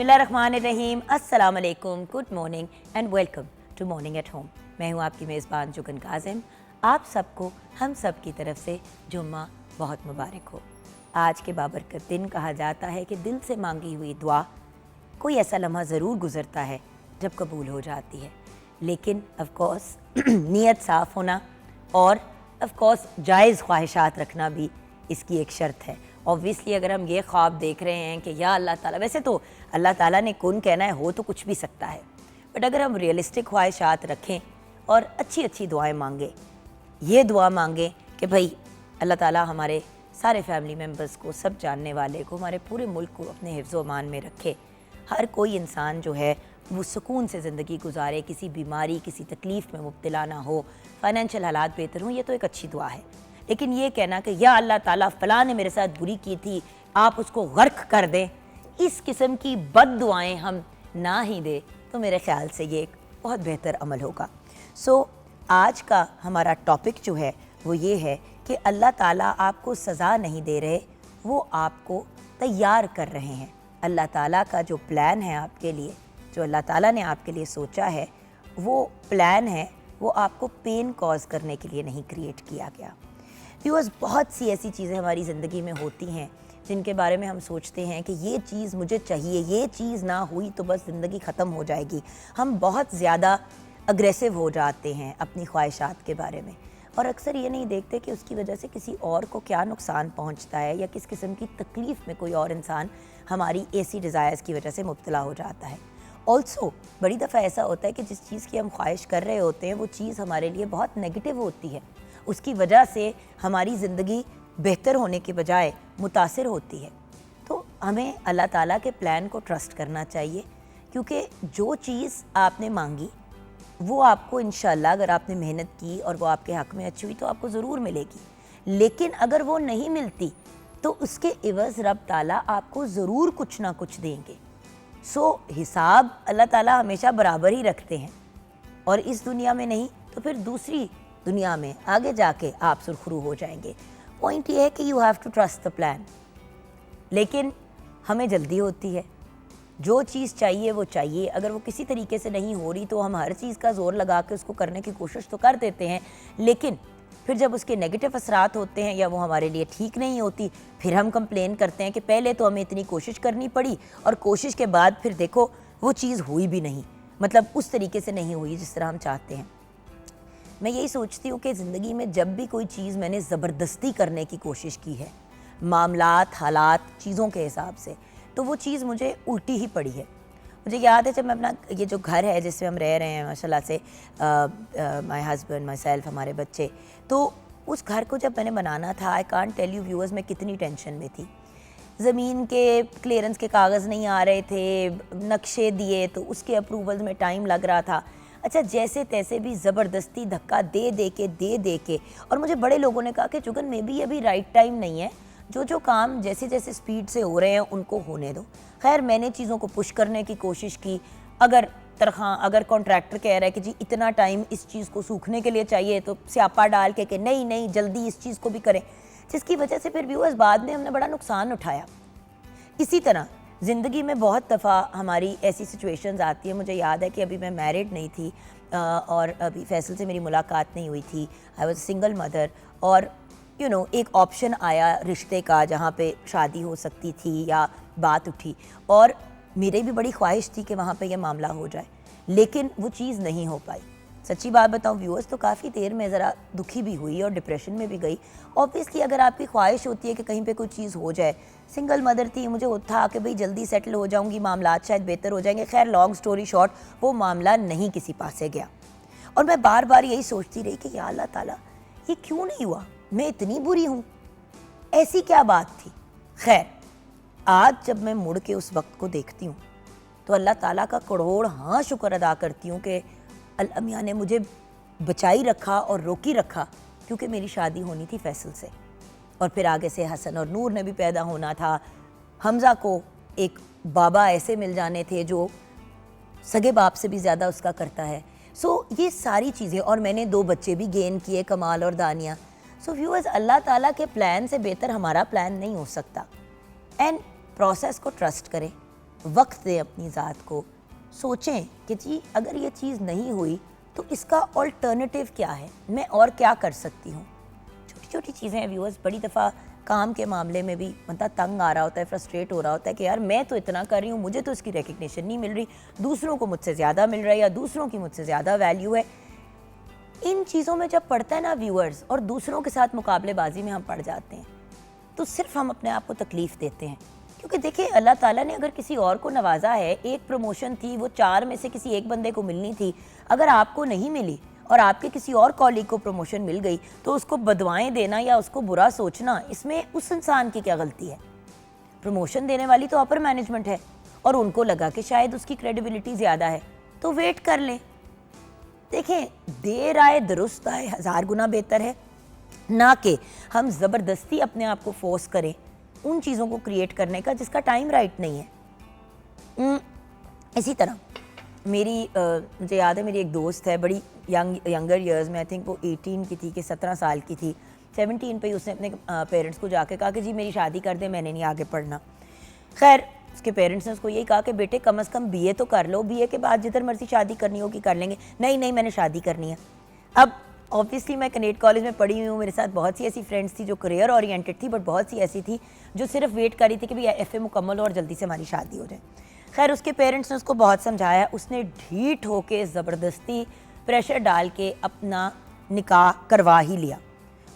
बिस्मिल्लाहिर्रहमानिर्रहीम, अस्सलाम वालेकुम, good morning and welcome to morning at home. मैं हूँ आपकी मेज़बान जुगन काज़िम। आप सबको हम सब की तरफ से जुम्मा बहुत मुबारक हो। आज के बाबरकत दिन कहा जाता है कि दिल से मांगी हुई दुआ कोई ऐसा लम्हा ज़रूर गुज़रता है जब कबूल हो जाती है, लेकिन ऑफ कोर्स नीयत साफ़ होना और ऑफ कोर्स जायज़ ख्वाहिशात रखना भी इसकी एक शर्त है। ऑब्वियसली अगर हम ये ख्वाब देख रहे हैं कि या अल्लाह ताला, वैसे तो अल्लाह ताला ने कुन कहना है, हो तो कुछ भी सकता है, बट अगर हम रियलिस्टिक ख्वाहिशात रखें और अच्छी अच्छी दुआएं मांगें, ये दुआ मांगें कि भाई अल्लाह ताला हमारे सारे फैमिली मेम्बर्स को, सब जानने वाले को, हमारे पूरे मुल्क को अपने हिफ्ज़ व अमान में रखे, हर कोई इंसान जो है वो सुकून से ज़िंदगी गुजारे, किसी बीमारी किसी तकलीफ़ में मुब्तला ना हो, फ़ाइनेंशियल हालात बेहतर हों, ये तो एक अच्छी दुआ है। लेकिन ये कहना कि या अल्लाह ताला फ़लाँ ने मेरे साथ बुरी की थी, आप उसको गर्क कर दें, इस किस्म की बद दुआएँ हम ना ही दें, तो मेरे ख़्याल से ये एक बहुत बेहतर अमल होगा। आज का हमारा टॉपिक जो है वो ये है कि अल्लाह ताला आपको सज़ा नहीं दे रहे, वो आपको तैयार कर रहे हैं। अल्लाह ताला का जो प्लान है आपके लिए, जो अल्लाह ताला ने आपके लिए सोचा है, वो प्लान है, वो आपको पेन कॉज करने के लिए नहीं क्रिएट किया गया। व्यूअर्स, बहुत सी ऐसी चीज़ें हमारी ज़िंदगी में होती हैं जिनके बारे में हम सोचते हैं कि ये चीज़ मुझे चाहिए, ये चीज़ ना हुई तो बस ज़िंदगी ख़त्म हो जाएगी। हम बहुत ज़्यादा अग्रेसिव हो जाते हैं अपनी ख्वाहिशात के बारे में, और अक्सर ये नहीं देखते कि उसकी वजह से किसी और को क्या नुकसान पहुंचता है या किस किस्म की तकलीफ़ में कोई और इंसान हमारी ऐसी डिज़ायर्स की वजह से मुब्तला हो जाता है। ऑल्सो बड़ी दफ़ा ऐसा होता है कि जिस चीज़ की हम ख्वाहिश कर रहे होते हैं वो चीज़ हमारे लिए बहुत नेगेटिव होती है, उसकी वजह से हमारी ज़िंदगी बेहतर होने के बजाय मुतासिर होती है। तो हमें अल्लाह ताला के प्लान को ट्रस्ट करना चाहिए, क्योंकि जो चीज़ आपने मांगी वो आपको इंशाल्लाह, अगर आपने मेहनत की और वो आपके हक़ में अच्छी हुई तो आपको ज़रूर मिलेगी। लेकिन अगर वो नहीं मिलती तो उसके इवज़ रब ताला आपको ज़रूर कुछ ना कुछ देंगे। हिसाब अल्लाह ताला हमेशा बराबर ही रखते हैं, और इस दुनिया में नहीं तो फिर दूसरी दुनिया में आगे जाके आप सुरखरू हो जाएंगे। पॉइंट ये है कि you have to trust the plan. लेकिन हमें जल्दी होती है, जो चीज़ चाहिए वो चाहिए, अगर वो किसी तरीके से नहीं हो रही तो हम हर चीज़ का ज़ोर लगा के उसको करने की कोशिश तो कर देते हैं, लेकिन फिर जब उसके नेगेटिव असरात होते हैं या वो हमारे लिए ठीक नहीं होती, फिर हम कंप्लेन करते हैं कि पहले तो हमें इतनी कोशिश करनी पड़ी और कोशिश के बाद फिर देखो वो चीज़ हुई भी नहीं, मतलब उस तरीके से नहीं हुई जिस तरह हम चाहते हैं। मैं यही सोचती हूँ कि ज़िंदगी में जब भी कोई चीज़ मैंने ज़बरदस्ती करने की कोशिश की है, मामलात, हालात, चीज़ों के हिसाब से, तो वो चीज़ मुझे उल्टी ही पड़ी है। मुझे याद है जब मैं अपना ये जो घर है जिसमें हम रह रहे हैं माशाल्लाह से, माय हस्बैंड, माय सेल्फ, हमारे बच्चे, तो उस घर को जब मैंने बनाना था, I can't tell you viewers, मैं कितनी टेंशन में थी। ज़मीन के क्लियरेंस के कागज़ नहीं आ रहे थे, नक्शे दिए तो उसके अप्रूवल में टाइम लग रहा था। अच्छा, जैसे तैसे भी ज़बरदस्ती धक्का दे के, और मुझे बड़े लोगों ने कहा कि जुगन में भी अभी राइट टाइम नहीं है, जो काम जैसे जैसे स्पीड से हो रहे हैं उनको होने दो। खैर, मैंने चीज़ों को पुश करने की कोशिश की। अगर कॉन्ट्रैक्टर कह रहा है कि जी इतना टाइम इस चीज़ को सूखने के लिए चाहिए, तो स्यापा डाल के कि नहीं जल्दी इस चीज़ को भी करें, जिसकी वजह से फिर व्यूअर्स बाद में हमने बड़ा नुकसान उठाया। इसी तरह ज़िंदगी में बहुत दफ़ा हमारी ऐसी सिचुएशंस आती है। मुझे याद है कि अभी मैं मैरिड नहीं थी और अभी फैसल से मेरी मुलाकात नहीं हुई थी, आई वॉज सिंगल मदर, और एक ऑप्शन आया रिश्ते का जहाँ पे शादी हो सकती थी या बात उठी, और मेरी भी बड़ी ख्वाहिश थी कि वहाँ पे यह मामला हो जाए, लेकिन वो चीज़ नहीं हो पाई। सच्ची बात बताऊँ व्यूअर्स, तो काफ़ी देर में ज़रा दुखी भी हुई और डिप्रेशन में भी गई। ऑब्वियसली अगर आपकी ख्वाहिश होती है कि कहीं पे कोई चीज़ हो जाए, सिंगल मदर थी, मुझे था कि भाई जल्दी सेटल हो जाऊँगी, मामलात शायद बेहतर हो जाएंगे। खैर, लॉन्ग स्टोरी शॉर्ट, वो मामला नहीं किसी पास से गया, और मैं बार बार यही सोचती रही कि या अल्लाह ताला, ये क्यों नहीं हुआ, मैं इतनी बुरी हूँ, ऐसी क्या बात थी। खैर, आज जब मैं मुड़ के उस वक्त को देखती हूँ तो अल्लाह ताला का करोड़ हाँ शुक्र अदा करती हूँ कि अल्लाह मियाँ ने मुझे बचाई रखा और रोकी रखा, क्योंकि मेरी शादी होनी थी फैसल से, और फिर आगे से हसन और नूर ने भी पैदा होना था। हमज़ा को एक बाबा ऐसे मिल जाने थे जो सगे बाप से भी ज़्यादा उसका करता है। ये सारी चीज़ें, और मैंने 2 बच्चे भी गेन किए, कमाल और दानिया। व्यूअर्स, अल्लाह ताला के प्लान से बेहतर हमारा प्लान नहीं हो सकता। एंड प्रोसेस को ट्रस्ट करें, वक्त दें अपनी ज़ात को, सोचें कि जी अगर ये चीज़ नहीं हुई तो इसका ऑल्टरनेटिव क्या है, मैं और क्या कर सकती हूँ। छोटी छोटी चीज़ें हैं व्यूअर्स, बड़ी दफ़ा काम के मामले में भी बंदा तंग आ रहा होता है, फ्रस्ट्रेट हो रहा होता है कि यार मैं तो इतना कर रही हूँ, मुझे तो इसकी रिकग्निशन नहीं मिल रही, दूसरों को मुझसे ज़्यादा मिल रहा है या दूसरों की मुझसे ज़्यादा वैल्यू है। इन चीज़ों में जब पड़ता है ना व्यूअर्स, और दूसरों के साथ मुकाबलेबाजी में हम पड़ जाते हैं, तो सिर्फ हम अपने आप को तकलीफ़ देते हैं। क्योंकि देखिए अल्लाह ताला ने अगर किसी और को नवाजा है, एक प्रमोशन थी वो 4 में से किसी एक बंदे को मिलनी थी, अगर आपको नहीं मिली और आपके किसी और कॉलीग को प्रमोशन मिल गई, तो उसको बदवाएं देना या उसको बुरा सोचना, इसमें उस इंसान की क्या गलती है। प्रमोशन देने वाली तो अपर मैनेजमेंट है और उनको लगा कि शायद उसकी क्रेडिबिलिटी ज़्यादा है, तो वेट कर लें। देखें, देर आए दुरुस्त आए 1000 गुना बेहतर है, ना कि हम ज़बरदस्ती अपने आप को फोर्स करें उन चीज़ों को क्रिएट करने का जिसका टाइम राइट नहीं है। इसी तरह मुझे याद है, मेरी एक दोस्त है, बड़ी यंगर ईयर्स में, आई थिंक वो 18 की थी कि 17 साल की थी, 17 पे उसने अपने पेरेंट्स को जाके कहा कि जी मेरी शादी कर दे, मैंने नहीं आगे पढ़ना। खैर उसके पेरेंट्स ने उसको यही कहा कि बेटे कम से कम बीए तो कर लो, बीए के बाद जिधर मर्जी शादी करनी होगी कर लेंगे। नहीं नहीं, मैंने शादी करनी है। अब ऑब्वियसली मैं कनेट कॉलेज में पढ़ी हुई हूँ, मेरे साथ बहुत सी ऐसी फ्रेंड्स थी जो करियर ओरिएंटेड थी, बट बहुत सी ऐसी थी जो सिर्फ वेट कर रही थी कि भैया एफए मुकम्मल हो और जल्दी से हमारी शादी हो जाए। खैर उसके पेरेंट्स ने उसको बहुत समझाया, उसने ढीठ होके ज़बरदस्ती प्रेशर डाल के अपना निकाह करवा ही लिया।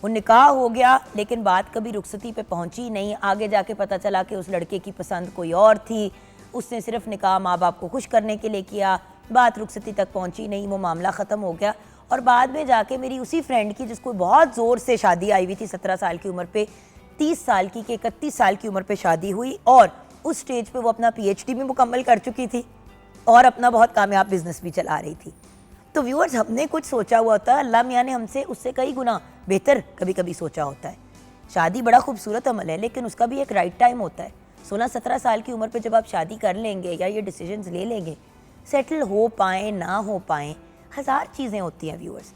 वो निकाह हो गया, लेकिन बात कभी रुखसती पे पहुंची नहीं। आगे जाके पता चला कि उस लड़के की पसंद कोई और थी, उसने सिर्फ निकाह माँ बाप को खुश करने के लिए किया, बात रुखसती तक पहुंची नहीं, वो मामला ख़त्म हो गया। और बाद में जाके मेरी उसी फ्रेंड की, जिसको बहुत ज़ोर से शादी आई हुई थी 17 साल की उम्र पे, 30 साल की कि 31 साल की उम्र पे शादी हुई, और उस स्टेज पे वो अपना पीएचडी भी मुकम्मल कर चुकी थी और अपना बहुत कामयाब बिजनेस भी चला रही थी। तो व्यूअर्स, हमने कुछ सोचा हुआ होता है, अल्लाह मियाँ ने हमसे उससे कई गुना बेहतर कभी कभी सोचा होता है। शादी बड़ा खूबसूरत अमल है, लेकिन उसका भी एक राइट टाइम होता है। 16-17 साल की उम्र पे जब आप शादी कर लेंगे या ये डिसीजंस ले लेंगे, सेटल हो पाएँ ना हो पाएँ, 1000 चीज़ें होती हैं व्यूअर्स,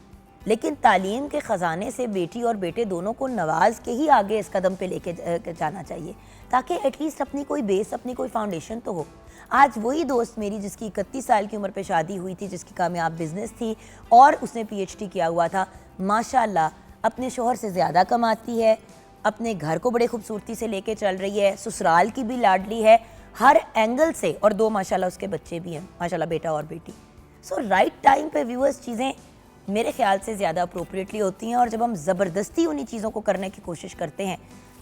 लेकिन तालीम के ख़जाने से बेटी और बेटे दोनों को नवाज के ही आगे इस कदम पे लेके जाना चाहिए, ताकि एटलीस्ट अपनी कोई बेस, अपनी कोई फाउंडेशन तो हो। आज वही दोस्त मेरी जिसकी 31 साल की उम्र पे शादी हुई थी, जिसकी कामयाब बिजनेस थी और उसने पीएचडी किया हुआ था, माशाल्लाह अपने शोहर से ज़्यादा कमाती है, अपने घर को बड़े खूबसूरती से लेके चल रही है, ससुराल की भी लाडली है हर एंगल से, और 2 माशाल्लाह उसके बच्चे भी हैं, माशाल्लाह बेटा और बेटी। सो राइट टाइम पे व्यूअर्स चीज़ें मेरे ख्याल से ज़्यादा अप्रोप्रिएटली होती हैं, और जब हम ज़बरदस्ती उन्हीं चीज़ों को करने की कोशिश करते हैं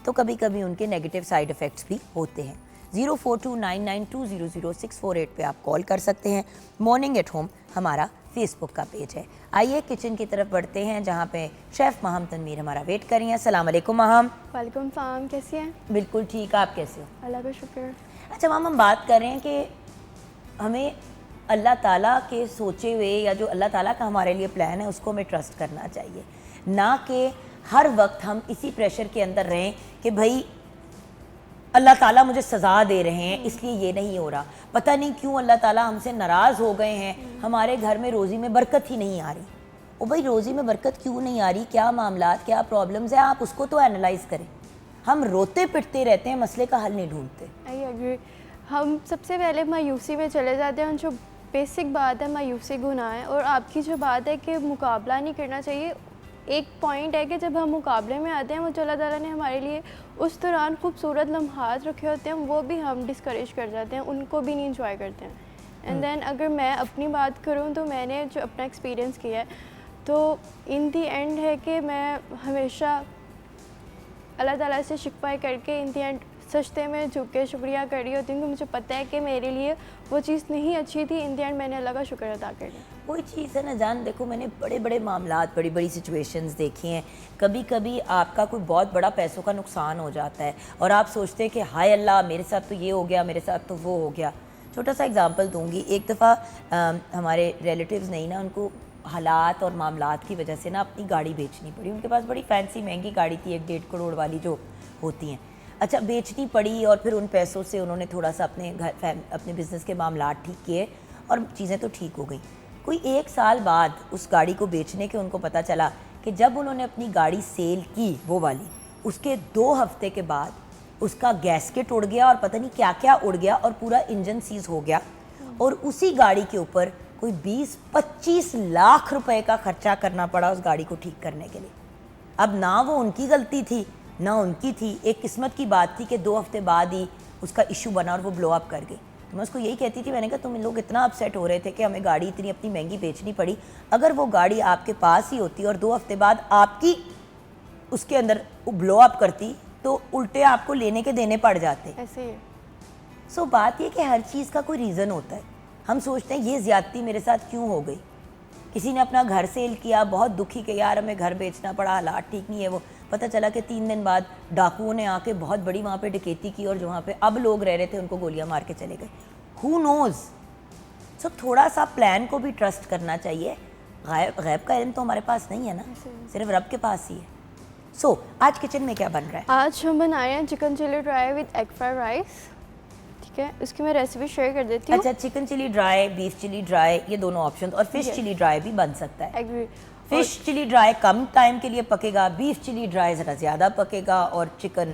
तो कभी कभी उनके नेगेटिव साइड इफ़ेक्ट्स भी होते हैं। 042992000648 पे आप कॉल कर सकते हैं। मॉर्निंग एट होम हमारा फेसबुक का पेज है। आइए किचन की तरफ बढ़ते हैं, जहाँ पे शेफ़ माहम तनवीर हमारा वेट कर रही हैं। अस्सलाम वालेकुम माहम। वालेकुम सलाम, कैसी हैं? बिल्कुल ठीक, आप कैसे हो? अल्लाह का शुक्र। अच्छा माम, हम बात कर रहे हैं कि हमें अल्लाह ताला के सोचे हुए या जो अल्लाह ताला का हमारे लिए प्लान है उसको हमें ट्रस्ट करना चाहिए, ना कि हर वक्त हम इसी प्रेशर के अंदर रहें कि भाई अल्लाह ताला मुझे सज़ा दे रहे हैं इसलिए ये नहीं हो रहा, पता नहीं क्यों अल्लाह ताला हमसे नाराज़ हो गए हैं, हमारे घर में रोज़ी में बरकत ही नहीं आ रही। ओ भाई, रोज़ी में बरकत क्यों नहीं आ रही, क्या मामलात, क्या प्रॉब्लम्स है, आप उसको तो एनालाइज करें। हम रोते पिटते रहते हैं, मसले का हल नहीं ढूंढते। I agree. हम सबसे पहले मायूसी में चले जाते हैं, जो बेसिक बात है मायूसी गुनाह है। और आपकी जो बात है कि मुकाबला नहीं करना चाहिए, एक पॉइंट है कि जब हम मुकाबले में आते हैं, वो अल्लाह ताला ने हमारे लिए उस दौरान खूबसूरत लम्हात रखे होते हैं, वो भी हम डिस्करेज कर जाते हैं, उनको भी नहीं इंजॉय करते हैं। एंड देन अगर मैं अपनी बात करूँ तो मैंने जो अपना एक्सपीरियंस किया है, तो इन दी एंड है कि मैं हमेशा अल्लाह ताला से शिकवा करके इन दी एंड सजदे में झुक के शुक्रिया कर रही होती हूँ कि मुझे पता है कि मेरे लिए वो चीज़ नहीं अच्छी थी, इन दी एंड मैंने अल्लाह का शुक्र अदा कर लिया। कोई चीज़ है ना जान, देखो मैंने बड़े बड़े मामलात, बड़ी बड़ी सिचुएशंस देखी हैं। कभी कभी आपका कोई बहुत बड़ा पैसों का नुकसान हो जाता है और आप सोचते हैं कि हाय अल्लाह मेरे साथ तो ये हो गया, मेरे साथ तो वो हो गया। छोटा सा एग्जांपल दूंगी। एक दफ़ा हमारे रिलेटिव्स नहीं ना, उनको हालात और मामलात की वजह से ना अपनी गाड़ी बेचनी पड़ी। उनके पास बड़ी फैंसी महंगी गाड़ी थी, 1-1.5 करोड़ वाली जो होती हैं। अच्छा, बेचनी पड़ी और फिर उन पैसों से उन्होंने थोड़ा सा अपने बिज़नेस के मामलात ठीक किए और चीज़ें तो ठीक हो गई। कोई 1 साल बाद उस गाड़ी को बेचने के उनको पता चला कि जब उन्होंने अपनी गाड़ी सेल की वो वाली, उसके 2 हफ्ते के बाद उसका गैस्केट उड़ गया और पता नहीं क्या क्या उड़ गया और पूरा इंजन सीज हो गया, और उसी गाड़ी के ऊपर कोई 20-25 लाख रुपए का खर्चा करना पड़ा उस गाड़ी को ठीक करने के लिए। अब ना वो उनकी गलती थी ना उनकी थी, एक किस्मत की बात थी कि 2 हफ्ते बाद ही उसका इशू बना और वो ब्लो अप कर गई। तो मैं उसको यही कहती थी, मैंने कहा तुम लोग इतना अपसेट हो रहे थे कि हमें गाड़ी इतनी अपनी महंगी बेचनी पड़ी, अगर वो गाड़ी आपके पास ही होती और 2 हफ्ते बाद आपकी उसके अंदर ब्लो अप करती तो उल्टे आपको लेने के देने पड़ जाते। ऐसे ही है। सो बात ये कि हर चीज़ का कोई रीज़न होता है। हम सोचते हैं ये ज़्यादती मेरे साथ क्यों हो गई। किसी ने अपना घर सेल किया, बहुत दुखी कि यार हमें घर बेचना पड़ा, हालात ठीक नहीं है, वो पता चला कि 3 दिन बाद डाकुओं ने आके बहुत बड़ी वहाँ पे डकैती की और जो वहाँ पे अब लोग रह रहे थे उनको गोलियां मार के चले गए। Who nose. सो थोड़ा सा प्लान को भी ट्रस्ट करना चाहिए। गैब का इल्म तो हमारे पास नहीं है ना, सिर्फ रब के पास ही है। सो आज किचन में क्या बन रहा है? आज हम बना रहे हैं chicken chilli dry with egg fried rice. ठीक है, इसकी मैं रेसिपी शेयर कर देती हूँ। अच्छा, chicken chilli dry, beef chilli dry, ये दोनों ऑप्शन, और फिश चिली ड्राई भी बन सकता है। एग्री। फिश चिली ड्राई कम टाइम के लिए पकेगा, बीफ चिली ड्राई ज़रा ज़्यादा पकेगा, और चिकन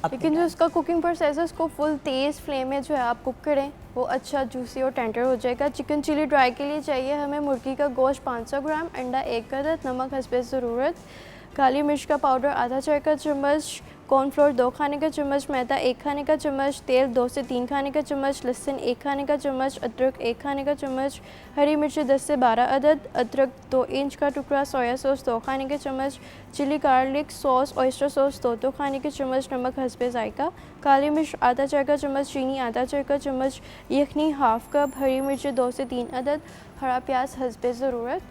लेकिन जो उसका कुकिंग प्रोसेस है उसको फुल तेज़ फ्लेम में जो है आप कुक करें, वो अच्छा जूसी और टेंडर हो जाएगा। चिकन चिली ड्राई के लिए चाहिए हमें मुर्गी का गोश्त 500 ग्राम, अंडा 1 अदद, नमक हस्बे ज़रूरत, काली मिर्च का पाउडर आधा चाय का चम्मच, कॉर्नफ्लोर 2 खाने का चम्मच, मैदा 1 खाने का चम्मच, तेल 2 से 3 खाने का चम्मच, लहसुन 1 खाने का चम्मच, अदरक 1 खाने का चम्मच, हरी मिर्ची 10 से 12 अदद, अदरक 2 इंच का टुकड़ा, सोया सॉस 2 खाने के चम्मच, chilli garlic sauce, oyster sauce 2 खाने के चम्मच, नमक हस्बे जायका, काली मिर्च आधा चाय का चम्मच, चीनी आधा चाय का चम्मच, यखनी हाफ कप, हरी मिर्ची 2 से 3 अदद, हरा प्याज हस्बे ज़रूरत।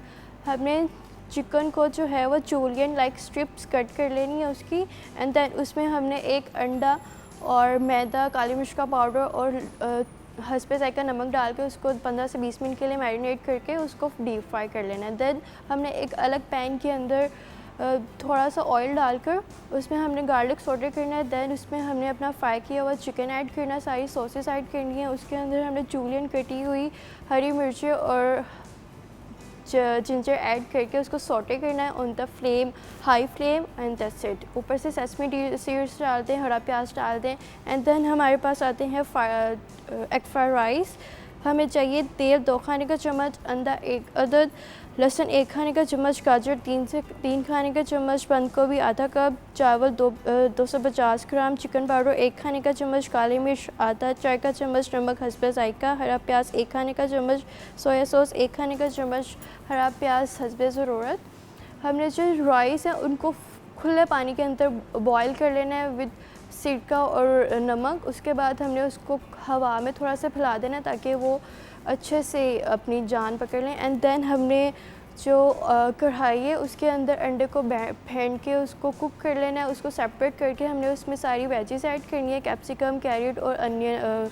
हमने चिकन को जो है वो जूलियन लाइक स्ट्रिप्स कट कर लेनी है उसकी, एंड देन उसमें हमने 1 अंडा और मैदा, काली मिर्च का पाउडर और हस्बे जायका नमक डाल के उसको 15 से 20 मिनट के लिए मैरिनेट करके उसको डीप फ्राई कर लेना है। देन हमने एक अलग पैन के अंदर थोड़ा सा ऑयल डालकर उसमें हमने गार्लिक सॉटे करना है। देन उसमें हमने अपना फ्राई किया हुआ चिकन ऐड करना है, सारी सॉसेस ऐड करनी है। उसके अंदर हमने जूलियन कटी हुई हरी मिर्ची और जिंजर ऐड करके उसको सॉटे करना है on the flame, high flame, and that's it. ऊपर से सेसमी सीड्स डाल दें, हरा प्याज डाल दें, एंड देन हमारे पास आते हैं एग फ्राइड राइस। हमें चाहिए तेल 2 खाने का चम्मच, अंडा 1 अदद, लहसुन 1 खाने का चम्मच, गाजर 3 से 3 खाने का चम्मच, बंद गोभी आधा कप, चावल 250 ग्राम, चिकन पाउडर 1 खाने का चम्मच, काली मिर्च आधा चाय का चम्मच, नमक हस्बे जायका, हरा प्याज 1 खाने का चम्मच, सोया सॉस 1 खाने का चम्मच, हरा प्याज हस्बे ज़रूरत। हमने जो राइस है उनको खुले पानी के अंदर बॉयल कर लेना है विद सिरका और नमक। उसके बाद हमने उसको हवा में थोड़ा सा फैला देना ताकि वो अच्छे से अपनी जान पकड़ लें। एंड देन हमने जो कढ़ाई है उसके अंदर अंडे को फेंट के उसको कुक कर लेना है। उसको सेपरेट करके हमने उसमें सारी वेजेस ऐड करनी है, कैप्सिकम, कैरेट और अनियन,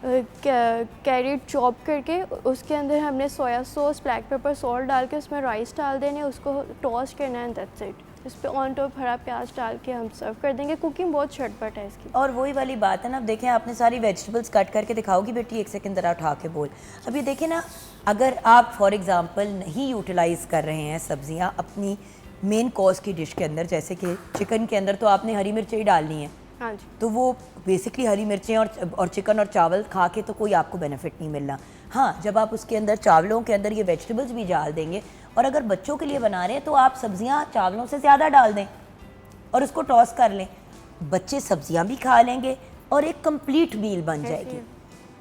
कैरेट चॉप करके। उसके अंदर हमने soya sauce, black pepper, salt डाल के उसमें राइस डाल देने, उसको टॉस्ट करना है, दैट्स इट। इस पर ऑन टॉप हरा प्याज डाल के हम सर्व कर देंगे। कुकिंग बहुत झटपट है इसकी। और वही वाली बात है ना, अब देखें आपने सारी वेजिटेबल्स कट करके दिखाओगी बेटी, 1 सेकंड ज़रा उठा के बोल। अब ये देखें ना, अगर आप फॉर एग्ज़ाम्पल नहीं यूटिलाइज़ कर रहे हैं सब्जियां अपनी मेन कोर्स की डिश के अंदर, जैसे कि चिकन के अंदर तो आपने हरी मिर्चें ही डालनी है, हाँ जी, तो वो बेसिकली हरी मिर्चें और चिकन और चावल खा के तो कोई आपको बेनिफिट नहीं मिलना। हाँ, जब आप उसके अंदर चावलों के अंदर ये वेजिटेबल्स भी डाल देंगे, और अगर बच्चों के लिए बना रहे हैं तो आप सब्जियां चावलों से ज़्यादा डाल दें और उसको टॉस कर लें, बच्चे सब्जियां भी खा लेंगे और एक कंप्लीट मील बन जाएगी।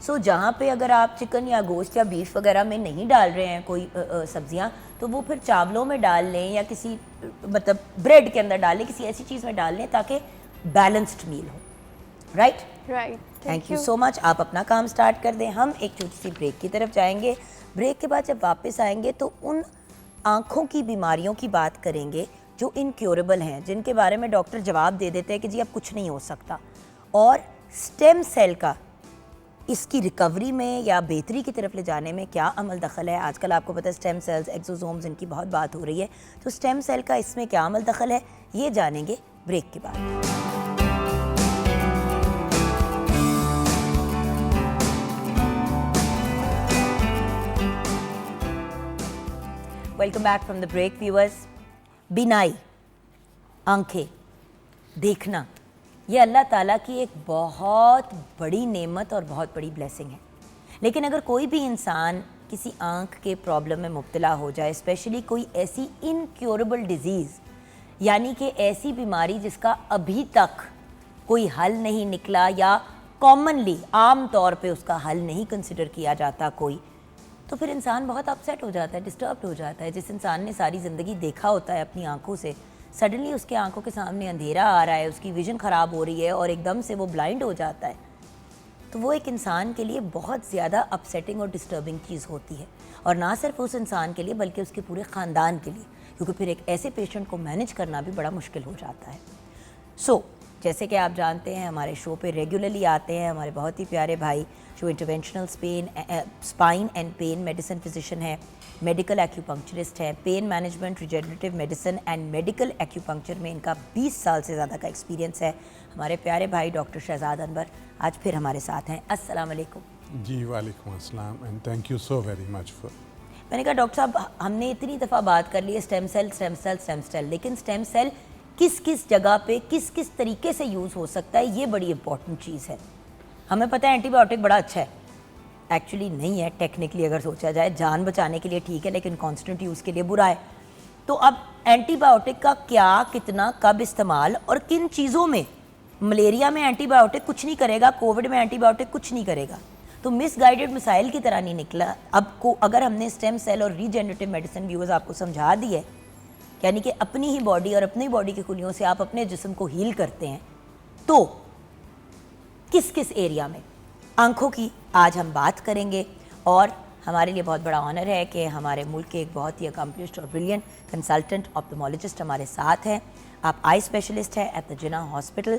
सो जहाँ पे अगर आप चिकन या गोश्त या बीफ वगैरह में नहीं डाल रहे हैं कोई सब्जियां, तो वो फिर चावलों में डाल लें या किसी मतलब ब्रेड के अंदर डाल लें, किसी ऐसी चीज़ में डाल लें ताकि बैलेंस्ड मील हो। Right? Thank you so much. आप अपना काम स्टार्ट कर दें, हम एक छोटी सी ब्रेक की तरफ जाएंगे। ब्रेक के बाद जब वापस आएंगे तो उन आँखों की बीमारियों की बात करेंगे जो इनक्योरेबल हैं, जिनके बारे में डॉक्टर जवाब दे देते हैं कि जी अब कुछ नहीं हो सकता, और स्टेम सेल का इसकी रिकवरी में या बेहतरी की तरफ ले जाने में क्या अमल दखल है। आजकल आपको पता है स्टेम सेल्स, एक्सोसोम्स, इनकी बहुत बात हो रही है, तो स्टेम सेल का इसमें क्या अमल दखल है ये जानेंगे ब्रेक के बाद। Welcome back from the break viewers. बिनाई, आंखें, देखना, ये अल्लाह ताला की एक बहुत बड़ी नेमत और बहुत बड़ी ब्लेसिंग है। लेकिन अगर कोई भी इंसान किसी आँख के प्रॉब्लम में मुब्तला हो जाए, स्पेशली कोई ऐसी इनक्योरेबल डिज़ीज़, यानी कि ऐसी बीमारी जिसका अभी तक कोई हल नहीं निकला या कॉमनली आम तौर पे उसका हल नहीं कंसिडर किया जाता कोई, तो फिर इंसान बहुत अपसेट हो जाता है, डिस्टर्ब्ड हो जाता है। जिस इंसान ने सारी ज़िंदगी देखा होता है अपनी आंखों से, सडनली उसके आंखों के सामने अंधेरा आ रहा है, उसकी विज़न ख़राब हो रही है और एकदम से वो ब्लाइंड हो जाता है, तो वो एक इंसान के लिए बहुत ज़्यादा अपसेटिंग और डिस्टर्बिंग चीज़ होती है। और ना सिर्फ उस इंसान के लिए बल्कि उसके पूरे ख़ानदान के लिए, क्योंकि फिर एक ऐसे पेशेंट को मैनेज करना भी बड़ा मुश्किल हो जाता है। जैसे कि आप जानते हैं, हमारे शो पे रेगुलरली आते हैं हमारे बहुत ही प्यारे भाई जो interventional spine and pen medicine physician है, मेडिकल एक्यूपंक्चरिस्ट है, pain management, regenerative medicine and medical acupuncture में इनका 20 साल से ज़्यादा का एक्सपीरियंस है। हमारे प्यारे भाई डॉक्टर शहजाद अनवर आज फिर हमारे साथ हैं। अस्सलाम वालेकुम। जी वालेकुम अस्सलाम and thank you so very much for. मैंने कहा डॉक्टर साहब, हमने इतनी दफ़ा बात कर ली है स्टेम सेल, लेकिन स्टेम सेल किस किस जगह पे किस किस तरीके से यूज़ हो सकता है, ये बड़ी इंपॉर्टेंट चीज़ है। हमें पता है एंटीबायोटिक बड़ा अच्छा है, एक्चुअली नहीं है टेक्निकली अगर सोचा जाए, जान बचाने के लिए ठीक है लेकिन कॉन्स्टेंट यूज़ के लिए बुरा है। तो अब एंटीबायोटिक का क्या, कितना, कब इस्तेमाल और किन चीज़ों में? मलेरिया में एंटीबायोटिक कुछ नहीं करेगा, कोविड में एंटीबायोटिक कुछ नहीं करेगा, तो मिसगाइडेड मिसाइल की तरह नहीं निकला। अब को अगर हमने स्टेम सेल और रीजेनरेटिव मेडिसिन व्यूअर्स आपको समझा दी है, यानी कि अपनी ही बॉडी और अपनी बॉडी की खुलियों से आप अपने जिस्म को हील करते हैं, तो किस किस एरिया में? आंखों की आज हम बात करेंगे और हमारे लिए बहुत बड़ा ऑनर है कि हमारे मुल्क के एक बहुत ही अकम्पलिश्ड और ब्रिलियंट कंसल्टेंट ऑप्थेमोलॉजिस्ट हमारे साथ हैं। आप आई स्पेशलिस्ट हैं at the Jinnah hospital.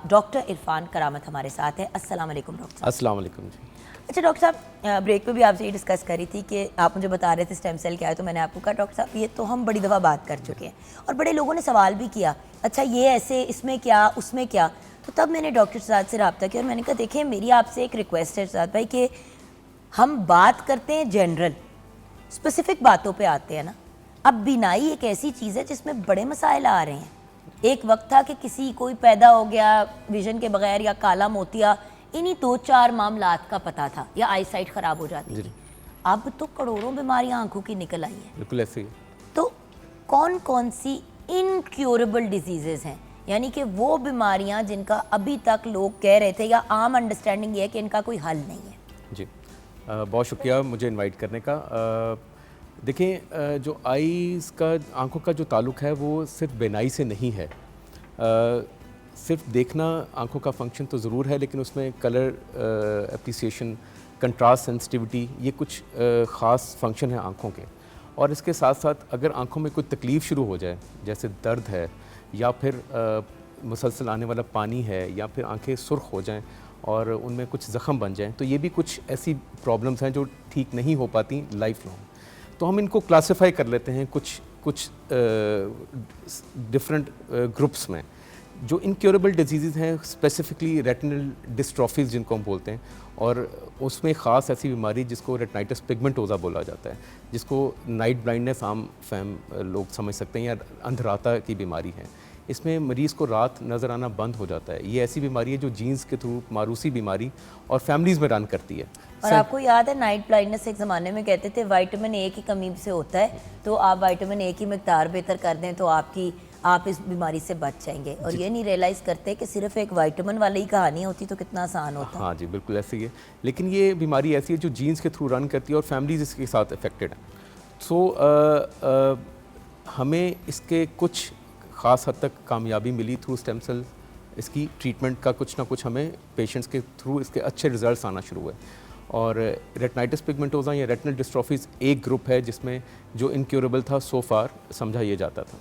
Doctor Irfan Karamat हमारे साथ हैं। अस्सलाम वालेकुम डॉक्टर साहब। अस्सलाम वालेकुम जी। अच्छा डॉक्टर साहब, ब्रेक पे भी आपसे ये डिस्कस करी थी कि आप मुझे बता रहे थे स्टेम सेल क्या है, तो मैंने आपको कहा डॉक्टर साहब ये तो हम बड़ी दफ़ा बात कर चुके हैं और बड़े लोगों ने सवाल भी किया, अच्छा ये ऐसे, इसमें क्या, उसमें क्या। तो तब मैंने डॉक्टर शहजाद से रब्ता किया और मैंने कहा देखिए मेरी आपसे एक रिक्वेस्ट है शहजाद भाई कि हम बात करते हैं जनरल, स्पेसिफिक बातों पे आते हैं ना। अब बीनाई एक ऐसी चीज़ है जिसमें बड़े मसाइल आ रहे हैं। एक वक्त था कि किसी कोई पैदा हो गया विजन के बगैर या काला मोतिया, इन्हीं 2-4 मामलात का पता था या आई साइट ख़राब हो जाती थी। अब तो करोड़ों बीमारियां आंखों की निकल आई हैं। बिल्कुल ऐसे ही। तो कौन कौन सी इनक्योरेबल डिजीज़ेज़ हैं, यानी कि वो बीमारियां जिनका अभी तक लोग कह रहे थे या आम अंडरस्टैंडिंग ये है कि इनका कोई हल नहीं है? जी बहुत शुक्रिया मुझे इनवाइट करने का। देखें जो आईज़ का, आंखों का जो ताल्लुक़ है वो सिर्फ बेनाई से नहीं है। सिर्फ देखना आंखों का फंक्शन तो ज़रूर है, लेकिन उसमें कलर एप्रिसिएशन, कंट्रास्ट सेंसिटिविटी, ये कुछ ख़ास फंक्शन है आंखों के। और इसके साथ साथ अगर आंखों में कोई तकलीफ़ शुरू हो जाए, जैसे दर्द है या फिर मुसलसल आने वाला पानी है या फिर आंखें सुर्ख हो जाएं और उनमें कुछ ज़ख़म बन जाएं, तो ये भी कुछ ऐसी प्रॉब्लम्स हैं जो ठीक नहीं हो पाती लाइफ लॉन्ग। तो हम इनको क्लासिफाई कर लेते हैं कुछ डिफरेंट ग्रुप्स में। जो इनक्योरेबल डिजीज़ हैं, स्पेसिफिकली रेटिनल डिस्ट्रॉफीज़ जिनको हम बोलते हैं, और उसमें ख़ास ऐसी बीमारी जिसको रेटिनाइटिस पिगमेंटोसा बोला जाता है, जिसको नाइट ब्लाइंडनेस आम फैम लोग समझ सकते हैं या अंधराता की बीमारी है। इसमें मरीज़ को रात नज़र आना बंद हो जाता है। ये ऐसी बीमारी है जो जीन्स के थ्रू, मारूसी बीमारी, और फैमिलीज़ में रन करती है। और आपको याद है नाइट ब्लाइंडनेस एक ज़माने में कहते थे विटामिन ए की कमी से होता है, तो आप विटामिन ए की मिकदार बेहतर कर दें तो आप इस बीमारी से बच जाएंगे। और ये नहीं रियलाइज़ करते कि सिर्फ एक विटामिन वाली ही कहानी होती तो कितना आसान होता। हाँ जी, बिल्कुल ऐसे ही है। लेकिन ये बीमारी ऐसी है जो जीन्स के थ्रू रन करती है और फैमिलीज इसके साथ अफेक्टेड हैं। सो हमें इसके कुछ ख़ास हद तक कामयाबी मिली थ्रू स्टेम सेल। इसकी ट्रीटमेंट का कुछ ना कुछ हमें पेशेंट्स के थ्रू इसके अच्छे रिजल्ट्स आना शुरू हुए। और रेटिनाइटिस पिगमेंटोसा या रेटिनल डिस्ट्रॉफीज़ एक ग्रुप है जिसमें जो इनक्योरेबल था सो फार समझा ये जाता था।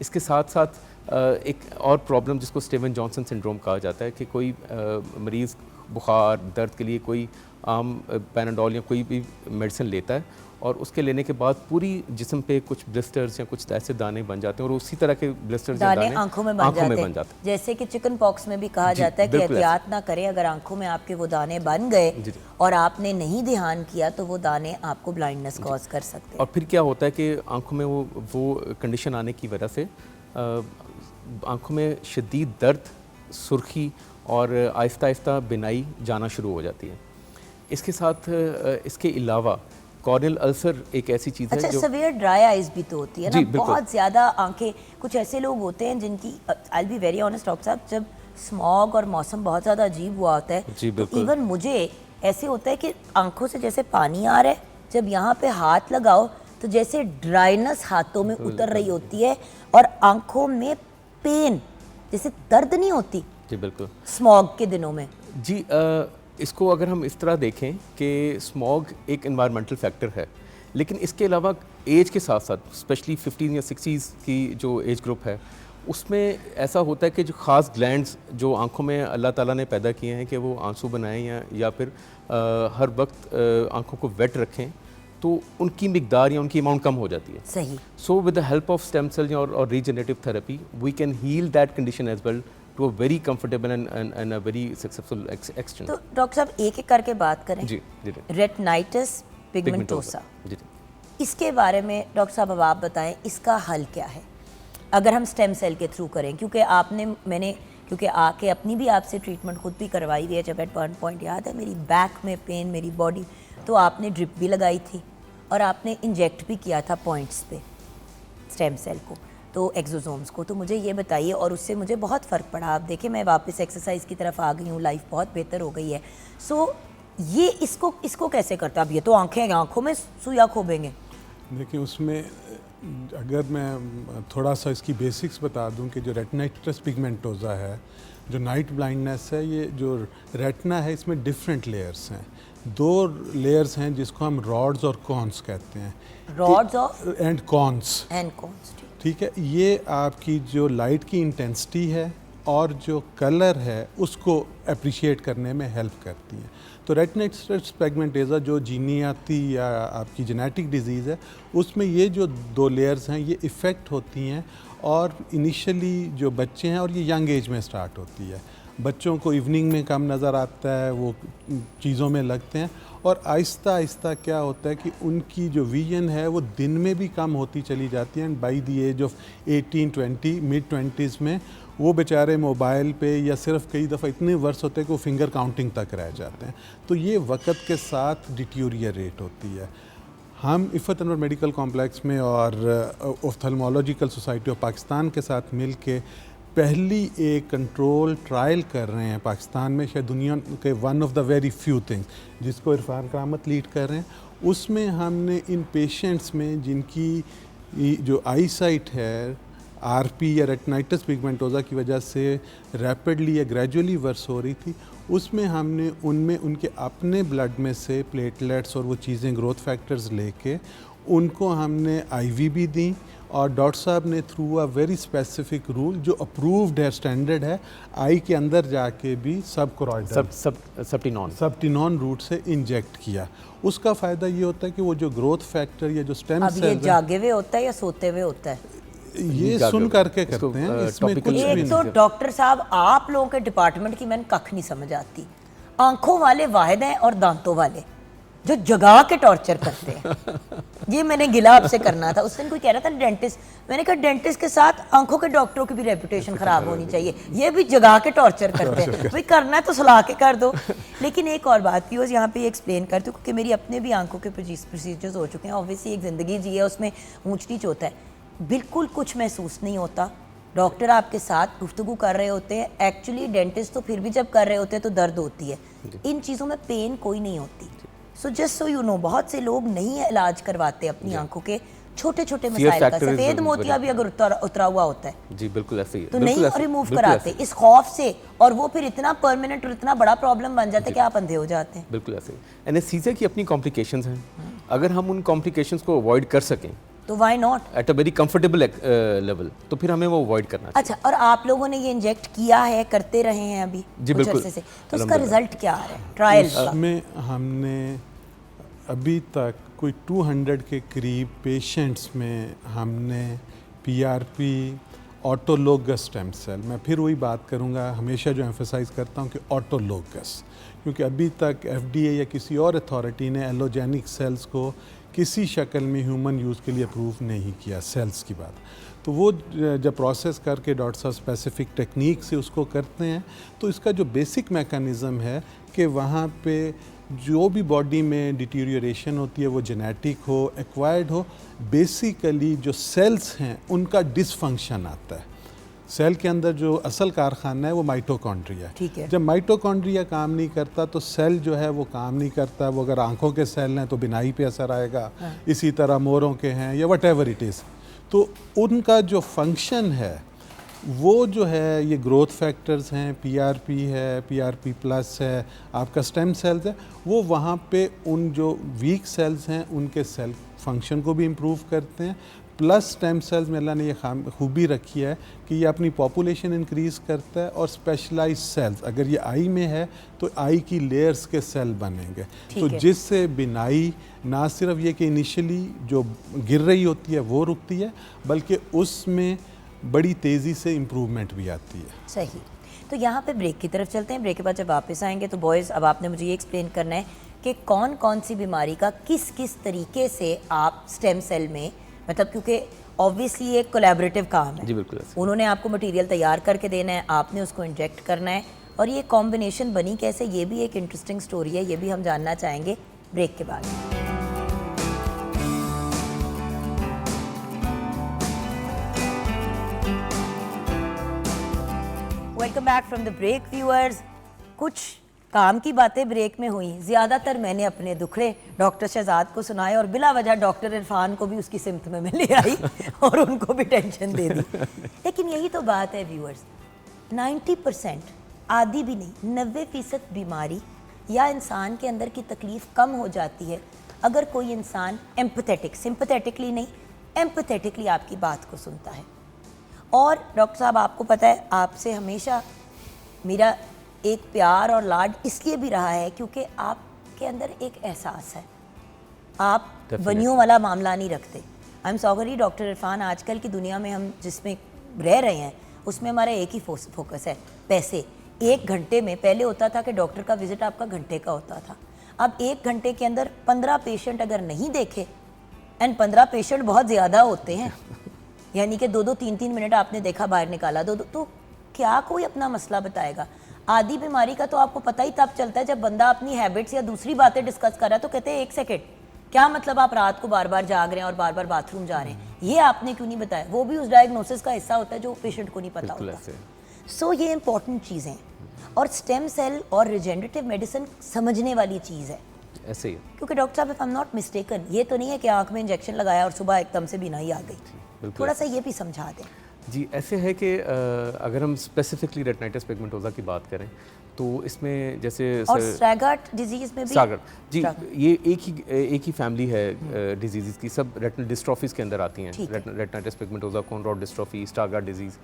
इसके साथ साथ एक और प्रॉब्लम जिसको स्टीवन जॉनसन सिंड्रोम कहा जाता है कि कोई मरीज़ बुखार, दर्द के लिए कोई आम पैनाडोल या कोई भी मेडिसिन लेता है और उसके लेने के बाद पूरी जिस्म पे कुछ ब्लिस्टर्स या कुछ ऐसे दाने बन जाते हैं और उसी तरह के ब्लिस्टर्स या दाने आंखों में बन जाते हैं। जैसे कि चिकन पॉक्स में भी कहा जाता है कि एहतियात ना करें, अगर आंखों में आपके वो दाने बन गए और आपने नहीं ध्यान किया तो वो दाने आपको ब्लाइंडनेस कॉज कर सकते हैं। और फिर क्या होता है कि आंखों में वो कंडीशन आने की वजह से आंखों में शदीद दर्द सुर्खी और आहिस्ता आहिस्ता बिनाई जाना शुरू हो जाती है। इसके साथ इसके अलावा कॉर्नियल अल्सर एक ऐसी चीज़ अच्छा, है जो सवेयर ड्राई आइज भी तो होती है ना, जी, बिल्कुल। बहुत ज़्यादा आंखें। कुछ ऐसे लोग होते हैं जिनकी, आई बी वेरी ऑनेस्ट डॉक्टर साहब, जब स्मॉग और मौसम बहुत ज़्यादा अजीब हुआ होता है जी, तो बिल्कुल। इवन मुझे ऐसे होता है कि आंखों से जैसे पानी आ रहा है, जब यहाँ पे हाथ लगाओ तो जैसे ड्राइनेस हाथों में उतर रही होती है और आंखों में पेन, जैसे दर्द नहीं होती जी बिल्कुल स्मॉग के दिनों में। जी। इसको अगर हम इस तरह देखें कि स्मॉग एक एनवायरमेंटल फैक्टर है, लेकिन इसके अलावा एज के साथ साथ स्पेशली 15 या 60s की जो एज ग्रुप है उसमें ऐसा होता है कि जो ख़ास ग्लैंड्स जो आंखों में अल्लाह ताला ने पैदा किए हैं कि वो आंसू बनाएं या फिर हर वक्त आंखों को वेट रखें, तो उनकी मिकदार या उनकी अमाउंट कम हो जाती है। सही। So with the help of stem cells or regenerative therapy, we can heal that condition as well to a very comfortable and a very successful extent. तो डॉक्टर साहब एक एक करके बात करें। जी जी जी। रेटिनाइटिस पिगमेंटोसा, जी जी। इसके बारे में डॉक्टर साहब अब आप बताएं, इसका हल क्या है अगर हम स्टेम सेल के थ्रू करें? क्योंकि आके अपनी भी आपसे ट्रीटमेंट खुद भी करवाई हुई है। जब एट वन पॉइंट याद है मेरी बैक में पेन, मेरी बॉडी, तो आपने ड्रिप भी लगाई थी और आपने इंजेक्ट भी किया था पॉइंट्स पे स्टेम सेल को, तो एक्सोसोम्स को। तो मुझे ये बताइए, और उससे मुझे बहुत फ़र्क पड़ा। आप देखें मैं वापस एक्सरसाइज की तरफ आ गई हूँ, लाइफ बहुत बेहतर हो गई है। सो ये इसको कैसे करता? अब ये तो आंखों में सुइया खोबेंगे। देखिए उसमें अगर मैं थोड़ा सा इसकी बेसिक्स बता दूं कि जो रेटिनाइटिस पिगमेंटोसा है, जो नाइट ब्लाइंडनेस है, ये जो रेटिना है इसमें डिफरेंट लेयर्स हैं। 2 लेयर्स हैं जिसको हम रॉड्स और कॉन्स कहते हैं। रॉड्स ऑफ एंड कॉन्स, ठीक है। ये आपकी जो लाइट की इंटेंसिटी है और जो कलर है उसको अप्रिशिएट करने में हेल्प करती हैं। तो रेटिनाइटिस पिगमेंटोसा जो जीनियाती या आपकी जेनेटिक डिजीज़ है, उसमें ये जो 2 लेयर्स हैं ये इफ़ेक्ट होती हैं और इनिशियली जो बच्चे हैं, और ये यंग एज में स्टार्ट होती है। बच्चों को इवनिंग में कम नज़र आता है, वो चीज़ों में लगते हैं, और आहिस्ता आहिस्ता क्या होता है कि उनकी जो विजन है वो दिन में भी कम होती चली जाती है। And by the age of 18-20 मिड-20s में वो बेचारे मोबाइल पे या सिर्फ कई दफ़ा इतने वर्ष होते हैं कि वो फिंगर काउंटिंग तक रह जाते हैं। तो ये वक्त के साथ डिटीरियरेट होती है। हम इफ़त अनवर मेडिकल कॉम्प्लेक्स में और ऑफ्थल्मोलॉजिकल सोसाइटी ऑफ पाकिस्तान के साथ मिल के पहली एक कंट्रोल ट्रायल कर रहे हैं पाकिस्तान में, शायद दुनिया के one of the very few things, जिसको इरफान करामत लीड कर रहे हैं। उसमें हमने इन पेशेंट्स में जिनकी जो आई साइट है आरपी या रेटिनाइटिस पिगमेंटोसा की वजह से रैपिडली या ग्रेजुअली वर्स हो रही थी, उसमें हमने उनमें उनके अपने ब्लड में से प्लेटलेट्स और वो चीज़ें, ग्रोथ फैक्टर्स लेके उनको हमने आईवी भी दी, और डॉक्टर साहब ने through a very specific rule जो अप्रूव्ड है, स्टैंडर्ड है, आई के अंदर जाके भी सबटिनॉन रूट से इंजेक्ट किया। उसका फ़ायदा ये होता है कि वो जो ग्रोथ फैक्टर या जो स्टेम सेल, ये जागे हुए होता है या सोते हुए होता है? ये सुन करके करते हैं, इसमें कुछ भी एक तो डॉक्टर साहब आप लोगों के डिपार्टमेंट की मैंने कख नहीं समझ आती। आंखों वाले वाहिद हैं और दांतों वाले जो जगा के टॉर्चर करते हैं। ये मैंने गिला आपसे करना था। उस दिन कोई कह रहा था डेंटिस्ट, मैंने कहा डेंटिस्ट के साथ आंखों के डॉक्टरों की भी रेपुटेशन खराब होनी चाहिए, ये भी जगा के टॉर्चर करते हैं। भाई करना है तो सुला के कर दो। लेकिन एक और बात भी यहाँ पे एक्सप्लेन करती हूँ, क्योंकि मेरी अपने भी आंखों के प्रोसीजर्स हो चुके हैं। ऑब्वियसली एक ज़िंदगी जी है, उसमें ऊंच नीच होता है, बिल्कुल कुछ महसूस नहीं होता। डॉक्टर आपके साथ गुफ्तगू कर रहे होते हैं, एक्चुअली डेंटिस्ट तो फिर भी जब कर रहे होते हैं तो दर्द होती है। इन चीज़ों में पेन कोई नहीं होती। So just so you know, बहुत से लोग नहीं इलाज करवाते अपनी आंखों के छोटे छोटे मसाइल का। सफ़ेद मोतिया भी अगर उतरा हुआ होता है जी बिल्कुल ऐसे ही, तो नहीं रिमूव कराते इस खौफ से, और वो फिर इतना परमानेंट और इतना बड़ा प्रॉब्लम बन जाता है कि आप अंधे हो जाते हैं। बिल्कुल ऐसे ही। एनेस्थीसिया की अपनी कॉम्प्लिकेशंस हैं, अगर हम उन कॉम्प्लिकेशंस को अवॉइड कर सकें तो why not, at a very comfortable level, तो फिर हमें वो अवॉइड करना चाहिए। अच्छा, और आप लोगों ने ये इंजेक्ट किया है, करते रहे हैं अभी जी कुछ बिल्कुल अरसे से, तो उसका रिजल्ट क्या आ रहा है ट्रायल का? उसमें हमने अभी तक कोई 200 के करीब पेशेंट्स में हमने पीआरपी ऑटोलोगस स्टेम सेल। मैं फिर वही बात करूंगा, हमेशा जो एम्फसाइज करता हूं कि ऑटोलोगस, क्योंकि अभी तक FDA या किसी और अथॉरिटी ने एलोजेनिक सेल्स को किसी शक्ल में ह्यूमन यूज़ के लिए अप्रूव नहीं किया, सेल्स की बात। तो वो जब प्रोसेस करके डॉक्टर साहब स्पेसिफिक टेक्निक से उसको करते हैं, तो इसका जो बेसिक मैकेनिज़्म है कि वहाँ पे जो भी बॉडी में डिटीरियोरेशन होती है, वो जेनेटिक हो, एक्वायर्ड हो, बेसिकली जो सेल्स हैं उनका डिसफंक्शन आता है। सेल के अंदर जो असल कारखाना है वो माइटोकॉन्ड्रिया ठीक है। जब माइटोकॉन्ड्रिया काम नहीं करता तो सेल जो है वो काम नहीं करता। वो अगर आंखों के सेल हैं तो बिनाई पे असर आएगा, इसी तरह मोरों के हैं या वट एवर इट इज़। तो उनका जो फंक्शन है वो जो है, ये ग्रोथ फैक्टर्स हैं, PRP है, PRP प्लस है, आपका स्टेम सेल्स है, वो वहाँ पे उन जो वीक सेल्स हैं उनके सेल फंक्शन को भी इम्प्रूव करते हैं। प्लस स्टेम सेल्स में अल्लाह ने ये खूबी रखी है कि ये अपनी पॉपुलेशन इंक्रीज़ करता है, और स्पेशलाइज सेल्स, अगर ये आई में है तो आई की लेयर्स के सेल बनेंगे, तो जिससे बिनाई ना सिर्फ ये कि इनिशियली जो गिर रही होती है वो रुकती है, बल्कि उसमें बड़ी तेज़ी से इम्प्रूवमेंट भी आती है। सही। तो यहाँ पे ब्रेक की तरफ चलते हैं। ब्रेक के बाद जब वापस आएंगे तो बॉयज़, अब आपने मुझे ये एक्सप्लेन करना है कि कौन कौन सी बीमारी का किस किस तरीके से आप स्टेम सेल में, मतलब क्योंकि ऑब्वियसली ये कोलैबोरेटिव काम है। जी बिल्कुल। उन्होंने आपको मटेरियल तैयार करके देना है, आपने उसको इंजेक्ट करना है, और ये कॉम्बिनेशन बनी कैसे, ये भी एक इंटरेस्टिंग स्टोरी है, ये भी हम जानना चाहेंगे ब्रेक के बाद। Welcome back from the break viewers. कुछ काम की बातें ब्रेक में हुई, ज़्यादातर मैंने अपने दुखड़े डॉक्टर शहजाद को सुनाए और बिला वजह डॉक्टर इरफान को भी उसकी सिमत में ले आई और उनको भी टेंशन दे दी। लेकिन यही तो बात है व्यूअर्स, 90%, आधी भी नहीं, 90% बीमारी या इंसान के अंदर की तकलीफ़ कम हो जाती है अगर कोई इंसान एम्पैथेटिक, सिंपैथेटिकली नहीं, एम्पैथेटिकली आपकी बात को सुनता है। और डॉक्टर साहब, आपको पता है आपसे हमेशा मेरा एक प्यार और लाड इसलिए भी रहा है क्योंकि आपके अंदर एक एहसास है, आप बनियों वाला मामला नहीं रखते। I am sorry doctor Irfan, आजकल की दुनिया में हम जिसमें रह रहे हैं उसमें हमारा एक ही फोकस है, पैसे। 1 घंटे में, पहले होता था कि डॉक्टर का विजिट आपका घंटे का होता था, अब 1 घंटे के अंदर 15 पेशेंट अगर नहीं देखे, एंड 15 पेशेंट बहुत ज़्यादा होते हैं, यानी कि 2-2, 3-3 मिनट आपने देखा, बाहर निकाला, तो क्या कोई अपना मसला बताएगा। आधी बीमारी का तो आपको पता ही तब चलता है जब बंदा अपनी हैबिट्स या दूसरी बातें डिस्कस कर रहा है, तो कहते हैं 1 सेकेंड, क्या मतलब आप रात को बार बार जाग रहे हैं और बार बार बाथरूम जा रहे हैं, ये आपने क्यों नहीं बताया। वो भी उस डायग्नोसिस का हिस्सा होता है जो पेशेंट को नहीं पता होता। सो ये इंपॉर्टेंट चीज़ें हैं, और स्टेम सेल और रिजेनरेटिव मेडिसिन समझने वाली चीज़ है। ऐसे ही, क्योंकि डॉक्टर साहब, if I am not mistaken, ये तो नहीं है कि आँख में इंजेक्शन लगाया और सुबह एकदम से बीनाई आ गई। थोड़ा सा ये भी समझा दें। जी, ऐसे है कि अगर हम स्पेसिफिकली रेटिनाइटिस पिगमेंटोसा की बात करें तो इसमें जैसे और स्ट्रैगर्ट डिजीज़ में भी, स्ट्रैगर्ट जी, ये एक ही फैमिली है डिजीज़ की, सब रेटिनल डिस्ट्रॉफीज के अंदर आती हैं। Retinitis pigmentosa, cone rod dystrophy, Stargardt disease,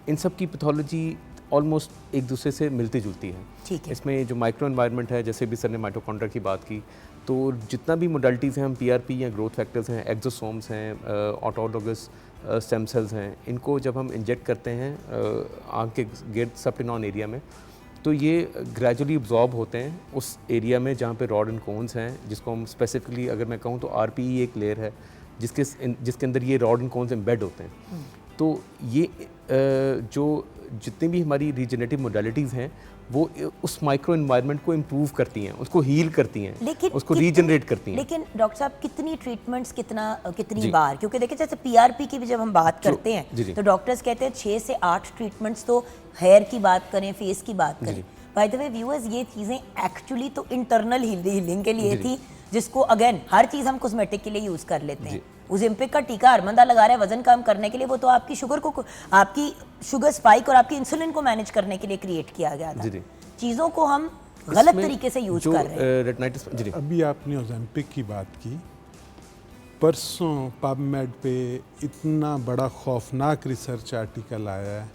इन सब की पैथोलॉजी ऑलमोस्ट एक दूसरे से मिलती जुलती है। इसमें जो माइक्रो एनवायरनमेंट है, जैसे भी सर ने माइटोकॉन्ड्रिया की बात की, तो जितना भी मोडालिटीज़ हैं, हम PRP या ग्रोथ फैक्टर्स हैं, एक्सोसोम्स हैं, ऑटोलोगस स्टेम सेल्स हैं, इनको जब हम इंजेक्ट करते हैं आँख के गिर्द सबटिनॉन एरिया में, तो ये ग्रेजुअली अब्जॉर्ब होते हैं उस एरिया में जहाँ पे रॉड एंड कोन्स हैं, जिसको हम स्पेसिफिकली अगर मैं कहूँ तो RPE एक लेयर है जिसके अंदर ये रॉड एंड कोन्स एम्बेड होते हैं। तो ये जो जितनी भी हमारी रीजनरेटिव मोडालिटीज़ हैं वो उस माइक्रो एनवायरनमेंट को इम्प्रूव करती हैं, उसको हील करती हैं, उसको रीजनरेट करती हैं। लेकिन डॉक्टर साहब, कितनी ट्रीटमेंट्स, कितनी बार, क्योंकि देखिए जैसे PRP की भी जब हम बात करते हैं तो डॉक्टर्स कहते हैं 6 से 8 ट्रीटमेंट्स, तो हेयर की बात करें, फेस की बात करें। बाय द वे व्यूअर्स, ये चीज़ें एक्चुअली तो इंटरनल हीलिंग के लिए थी, जिसको अगेन हर चीज़ हम कॉस्मेटिक के लिए यूज़ कर लेते हैं। ओज़ेम्पिक का टीका अरमंदा लगा रहा है वजन कम करने के लिए, वो तो आपकी शुगर स्पाइक और आपकी इंसुलिन को मैनेज करने के लिए क्रिएट किया गया था। चीज़ों को हम गलत तरीके से यूज कर रहे हैं। रेटिनाइटिस, अभी आपने ओज़ेम्पिक की बात की, परसों पबमेड पे इतना बड़ा खौफनाक रिसर्च आर्टिकल आया है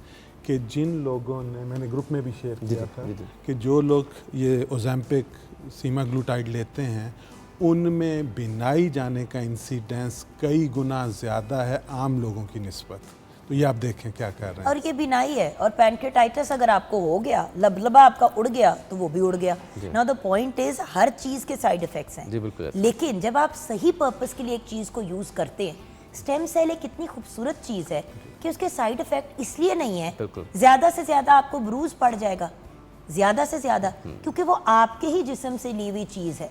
कि जिन लोगों ने, मैंने ग्रुप में भी शेयर किया था, कि जो लोग ये ओज़ेम्पिक सीमाग्लूटाइड लेते हैं उनमें बिनाई जाने का इंसिडेंस कई गुना ज़्यादा है आम लोगों की निस्बत। तो ये आप देखें क्या कर रहे हैं। और ये बिनाई है। और पैनक्रेटाइटिस अगर आपको हो गया, लबलबा आपका उड़ गया, तो वो भी उड़ गया। नाउ द पॉइंट इज हर चीज़ के साइड इफेक्ट्स हैं। जी बिल्कुल। लेकिन जब आप सही पर्पस के लिए एक चीज़ को यूज़ करते हैं, स्टेम सेल एक इतनी खूबसूरत चीज़ है कि उसके साइड इफेक्ट इसलिए नहीं है, ज़्यादा से ज़्यादा आपको ब्रूज पड़ जाएगा, ज़्यादा से ज़्यादा, क्योंकि वो आपके ही जिस्म से ली हुई चीज़ है,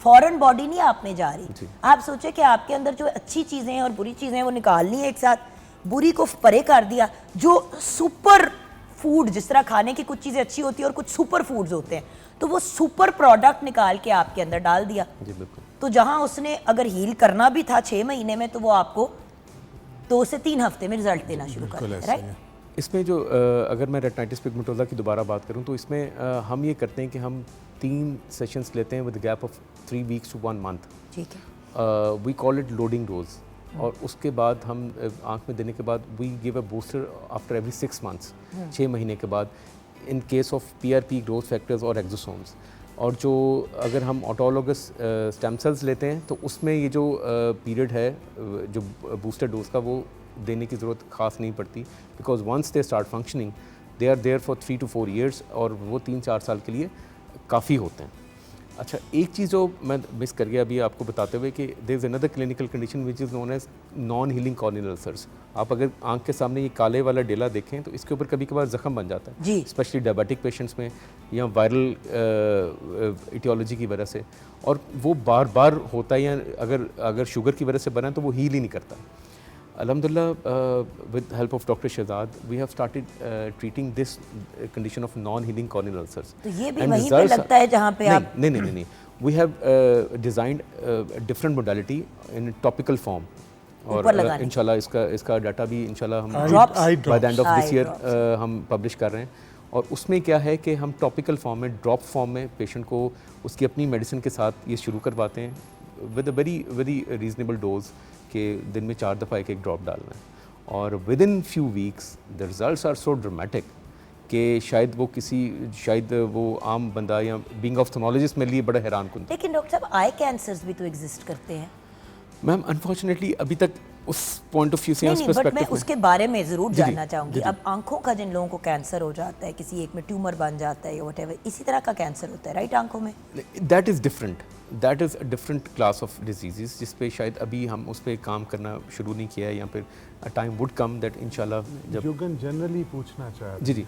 फॉरेन बॉडी नहीं आप में जा रही। आप सोचे कि आपके अंदर जो अच्छी चीज़ें हैं और बुरी चीज़ें हैं वो निकालनी है एक साथ, बुरी को परे कर दिया। जो सुपर फूड, जिस तरह खाने की कुछ चीज़ें अच्छी होती है और कुछ सुपर फूड्स होते हैं, तो वो सुपर प्रोडक्ट निकाल के आपके अंदर डाल दिया। जी बिल्कुल। तो जहां उसने अगर हील करना भी था 6 महीने में, तो वो आपको 2 से 3 हफ्ते में रिजल्ट देना शुरू कर दिया, राइट। इसमें जो अगर मैं रेटिनाइटिस पिगमेंटोसा की दोबारा बात करूं तो इसमें हम ये करते हैं कि हम 3 सेशंस लेते हैं with gap of 3 weeks to 1 month. ठीक है। We call it loading dose. और उसके बाद हम आँख में देने के बाद we give a booster after every 6 months, 6 महीने के बाद, in case of PRP, growth factors और एक्सोसोम्स। और जो अगर हम ऑटोलॉगस स्टेम सेल्स लेते हैं तो उसमें ये जो पीरियड है जो बूस्टर डोज का, वो देने की ज़रूरत ख़ास नहीं पड़ती, because once they start functioning they are there for 3 to 4 years, और वो 3-4 साल के लिए काफ़ी होते हैं। अच्छा, एक चीज़ जो मैं मिस कर गया अभी आपको बताते हुए कि there is another clinical condition which is known as non healing corneal ulcers. आप अगर आंख के सामने ये काले वाला डेला देखें तो इसके ऊपर कभी कभार जख्म बन जाता है जी, स्पेशली डायबिटिक पेशेंट्स में या वायरल इटियोलॉजी की वजह से, और वो बार बार होता है, या अगर शुगर की वजह से बना है तो वो हील ही नहीं करता। अल्हम्दुलिल्लाह with help of doctor Shahzad we have started treating this condition of non healing corneal ulcers. तो ये भी वहीं पे लगता है जहाँ पे आप नहीं we have designed different modality in topical form, और इंशाल्लाह इसका डाटा भी इंशाल्लाह हम by the end of this year हम पब्लिश कर रहे हैं। और उसमें क्या है कि हम टॉपिकल फॉर्म में, ड्रॉप फॉर्म में पेशेंट को उसकी अपनी मेडिसिन के साथ ये शुरू करवाते हैं with a very reasonable dose कि दिन में 4 दफ़ा एक ड्रॉप डालना है, और within few weeks the results are so dramatic कि शायद वो आम बंदा या बीइंग ऑफ्थेल्मोलॉजिस्ट मेरे लिए बड़ा हैरान कुन। लेकिन डॉक्टर साहब आई कैंसर्स भी तो एग्जिस्ट करते हैं मैम, अनफॉर्चुनेटली अभी तक उस पॉइंट ऑफ व्यू से, नहीं, बट मैं उसके बारे में ज़रूर जानना चाहूँगी। अब आंखों का जिन लोगों को कैंसर हो जाता है, किसी एक में ट्यूमर बन जाता है या व्हाटएवर, इसी तरह का कैंसर होता है राइट आंखों में? That is a different class of disease जिस पे शायद अभी हम उस पर काम करना शुरू नहीं किया है, या फिर टाइम वुड कम दैट इंशाल्लाह जब जुगन जनरली पूछना चाहते। जी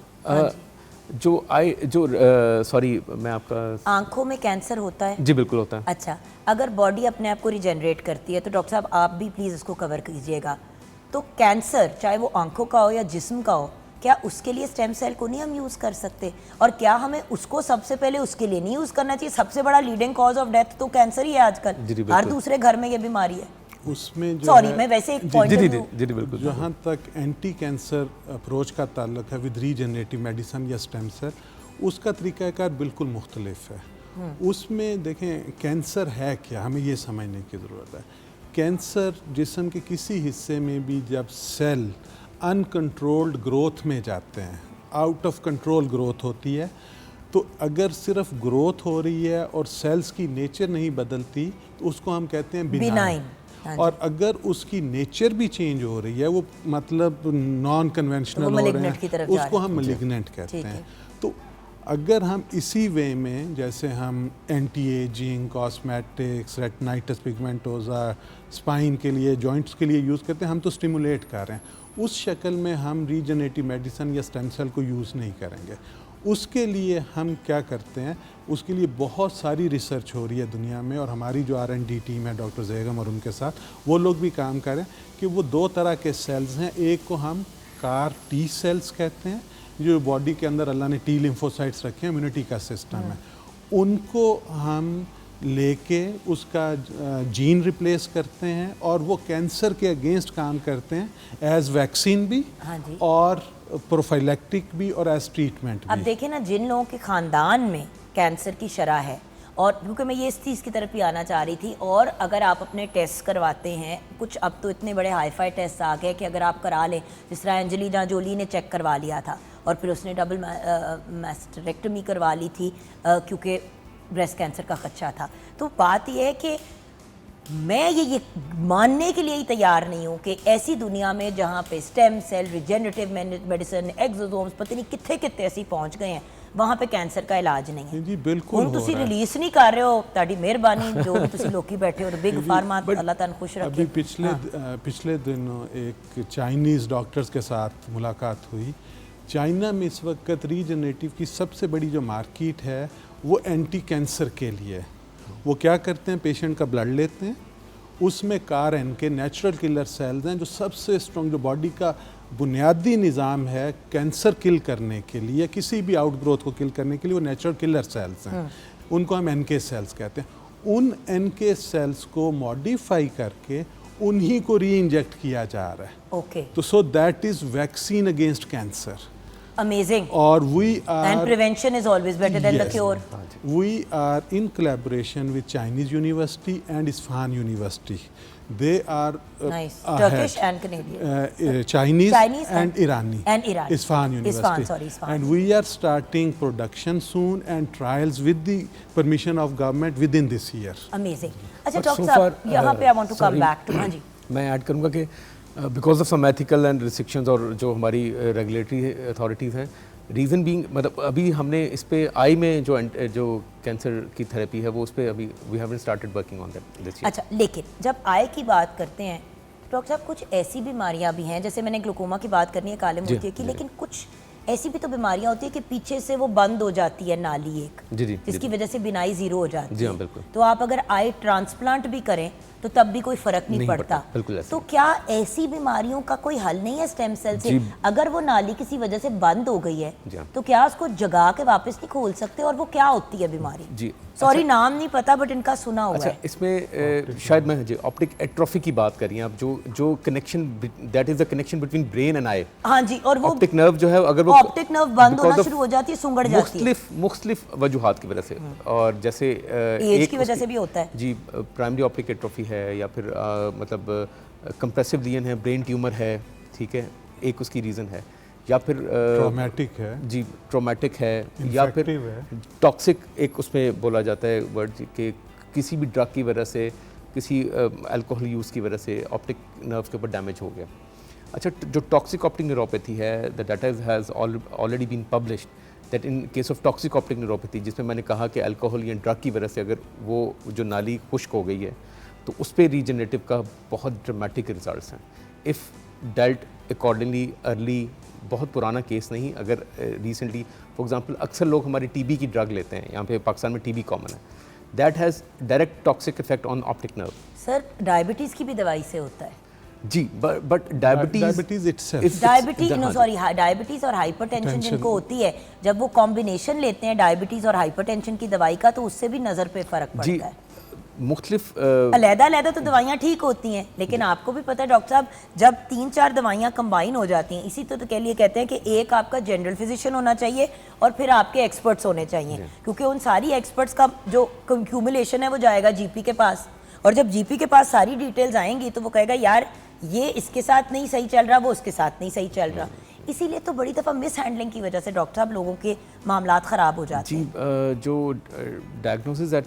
सॉरी मैं आपका आंखों में कैंसर होता है? जी बिल्कुल होता है। अच्छा, अगर बॉडी अपने आप को रिजेनरेट करती है तो डॉक्टर साहब आप भी प्लीज़ इसको कवर कीजिएगा। तो कैंसर चाहे वो आंखों का हो या जिस्म का हो, क्या उसके लिए स्टेम सेल को नहीं हम यूज़ कर सकते? और क्या हमें उसको सबसे पहले उसके लिए नहीं यूज़ करना चाहिए? सबसे बड़ा लीडिंग कॉज ऑफ डेथ तो कैंसर ही है आजकल, हर दूसरे घर में ये बीमारी है। उसमें जो सॉरी मैं वैसे एक पॉइंट बिल्कुल, जहाँ तक एंटी कैंसर अप्रोच का ताल्लुक है विद रीजनरेटिव मेडिसिन या स्टेम सेल, उसका तरीक़ाकार बिल्कुल मुख्तलिफ है। उसमें देखें कैंसर है क्या, हमें ये समझने की ज़रूरत है। कैंसर जिस्म के किसी हिस्से में भी जब सेल अनकंट्रोल्ड ग्रोथ में जाते हैं, आउट ऑफ कंट्रोल ग्रोथ होती है, तो अगर सिर्फ ग्रोथ हो रही है और सेल्स की नेचर नहीं बदलती तो उसको हम कहते हैं बिनाइन। और अगर उसकी नेचर भी चेंज हो रही है, वो मतलब नॉन कन्वेंशनल हो रहे हैं, उसको हम मैलिग्नेंट कहते हैं। तो अगर हम इसी वे में, जैसे हम anti ageing, cosmetics, retinitis pigmentosa, spine के लिए, जॉइंट्स के लिए यूज़ करते हैं, हम तो स्टिमुलेट कर रहे हैं। उस शक्ल में हम रीजनरेटिव मेडिसिन या स्टेम सेल को यूज़ नहीं करेंगे। उसके लिए हम क्या करते हैं, उसके लिए बहुत सारी रिसर्च हो रही है दुनिया में, और हमारी जो R&D टीम है डॉक्टर ज़ेगम और उनके साथ, वो लोग भी काम करें कि वो 2 तरह के सेल्स हैं। एक को हम CAR T सेल्स कहते हैं, जो बॉडी के अंदर अल्लाह ने T लिम्फोसाइट्स रखे हैं, इम्यूनिटी का सिस्टम है, उनको हम लेके उसका जीन रिप्लेस करते हैं और वो कैंसर के अगेंस्ट काम करते हैं एज वैक्सीन भी, और प्रोफाइलैक्टिक भी, और एज ट्रीटमेंट भी। अब देखिए ना, जिन लोगों के ख़ानदान में कैंसर की शरह है, और क्योंकि मैं ये इस चीज़ की तरफ भी आना चाह रही थी, और अगर आप अपने टेस्ट करवाते हैं, कुछ अब तो इतने बड़े हाईफाई टेस्ट आ गए कि अगर आप करा लें, जिस तरह एंजेलिना जोली ने चेक करवा लिया था और फिर उसने डबल मैस्टेक्टमी करवा ली थी क्योंकि ब्रेस्ट कैंसर का खदशा था। तो बात यह है कि मैं ये मानने के लिए ही तैयार नहीं हूँ कि ऐसी दुनिया में जहाँ पे stem cell, regenerative medicine, exosomes, पता नहीं कितने कितने ऐसी पहुँच गए हैं, वहाँ पे कैंसर का इलाज नहीं है। जी बिल्कुल ਹੁਣ ਤੁਸੀਂ ਰਿਲੀਜ਼ नहीं कर रहे हो, ਤੁਹਾਡੀ ਮਿਹਰਬਾਨੀ जो भी ਤੁਸੀਂ ਲੋਕੀ बैठे हो, बिग फार्मा अल्लाह ताला खुश रखे। अभी पिछले दिनों एक चाइनीज़ डॉक्टर्स के साथ मुलाकात हुई। चाइना में इस वक्त रीजनरेटिव की सबसे बड़ी जो मार्केट है वो एंटी कैंसर के लिए है। वो क्या करते हैं, पेशेंट का ब्लड लेते हैं, उसमें CAR-NK के नेचुरल किलर सेल्स हैं जो सबसे स्ट्रॉन्ग, जो बॉडी का बुनियादी निज़ाम है कैंसर किल करने के लिए, किसी भी आउटग्रोथ को किल करने के लिए, वो नेचुरल किलर सेल्स हैं। उनको हम NK सेल्स कहते हैं। उन NK सेल्स को मॉडिफाई करके उन्हीं को री इंजेक्ट किया जा रहा है। ओके, तो so that is vaccine against cancer. Amazing. और we are, and prevention is always better than the cure. We are in collaboration with Chinese University and Isfahan University. They are Nice. ahead. Turkish and Canadian. Chinese Chinese and Irani. And Irani. Isfahan University. Isfahan. And we are starting production soon and trials with the permission of government within this year. Amazing. अच्छा But doctor so साहब, far, यहाँ पे I want to come sorry, back to, हाँ जी मैं add करूँगा कि because of some ethical and restrictions और जो हमारी रेगुलेटरी अथॉरिटीज़ हैं, रीज़न बीइंग, मतलब अभी हमने इस पे आई में जो कैंसर की थेरेपी है वो उस पर अभी we haven't started working on that this year. अच्छा, लेकिन जब आय की बात करते हैं डॉक्टर साहब, कुछ ऐसी बीमारियां भी हैं, जैसे मैंने ग्लूकोमा की बात करनी है, काले मोतिये की, लेकिन कुछ ऐसी भी तो बीमारियां होती है कि पीछे से वो बंद हो जाती है नाली एक, जिसकी वजह से बिनाई जीरो हो जाती है। जी हाँ, बिल्कुल। तो आप अगर आई ट्रांसप्लांट भी करें तो तब भी कोई फर्क नहीं पड़ता। बिल्कुल ऐसे। तो क्या ऐसी बीमारियों का कोई हल नहीं है स्टेम सेल से? अगर वो नाली किसी वजह से बंद हो गई है तो क्या उसको जगा के वापस नहीं खोल सकते? और वो क्या होती है बीमारी? जी सॉरी, नाम नहीं पता बट इनका सुना हुआ है। इसमें शायद मैं जी ऑप्टिक एट्रोफी की बात करिए आप, जो connection, that is the connection between brain and I. हाँ जी, और वो ऑप्टिक नर्व जो है, अगर वो ऑप्टिक नर्व बंद होना शुरू हो जाती है, सुंगड़ जाती है, मुख्तलिफ वजूहात की वजह से, और जैसे एज की वजह से भी होता है जी। प्राइमरी ऑप्टिक एट्रोफी है, या फिर मतलब कंप्रेसिव लीजन है, ब्रेन ट्यूमर है, ठीक है, एक उसकी रीज़न है, या फिर ट्रॉमेटिक है जी, ट्रॉमेटिक है, या फिर टॉक्सिक, एक उसमें बोला जाता है वर्ड कि किसी भी ड्रग की वजह से, किसी अल्कोहल यूज़ की वजह से ऑप्टिक नर्व के ऊपर डैमेज हो गया। अच्छा, जो टॉक्सिक ऑप्टिक न्यूरोपैथी है, the data has already been published that in case of toxic optic neuropathy, जिसमें मैंने कहा कि अल्कोहल या ड्रग की वजह से अगर वो जो नाली खुश्क हो गई है तो उस पर रीजनरेटिव का बहुत ड्रामेटिक रिजल्ट्स हैं इफ़ डेल्ट अकॉर्डिंगली अर्ली। बहुत पुराना केस नहीं, अगर रिसेंटली फॉर एग्जांपल अक्सर लोग हमारी टीबी की ड्रग लेते हैं, यहाँ पे पाकिस्तान में टीबी कॉमन है, that has direct toxic effect on optic nerve. Sir, diabetes की भी दवाई से होता है जी, बट डायबिटीज इटसेल्फ, डायबिटीज़ और हाइपरटेंशन जिनको होती है, जब वो कॉम्बिनेशन लेते हैं डायबिटीज़ और हाइपरटेंशन की दवाई का, तो उससे भी नज़र पे फ़र्क पड़ता है। मुख्तलिफ अलग-अलग तो दवाइयाँ ठीक होती हैं, लेकिन आपको भी पता है डॉक्टर साहब, जब 3-4 दवाइयाँ कंबाइन हो जाती हैं, इसी तो के लिए कहते हैं कि एक आपका जनरल फिजिशियन होना चाहिए और फिर आपके एक्सपर्ट्स होने चाहिए, क्योंकि उन सारी एक्सपर्ट्स का जो क्यूमुलेशन है वो जाएगा जीपी के पास, और जब जीपी के पास सारी डिटेल्स आएंगी तो वो कहेगा यार ये इसके साथ नहीं सही चल रहा, वो उसके साथ नहीं सही चल रहा। इसीलिए तो बड़ी दफ़ा मिस हैंडलिंग की वजह से डॉक्टर साहब लोगों के मामलात ख़राब हो जाते हैं। जी, जो diagnosis at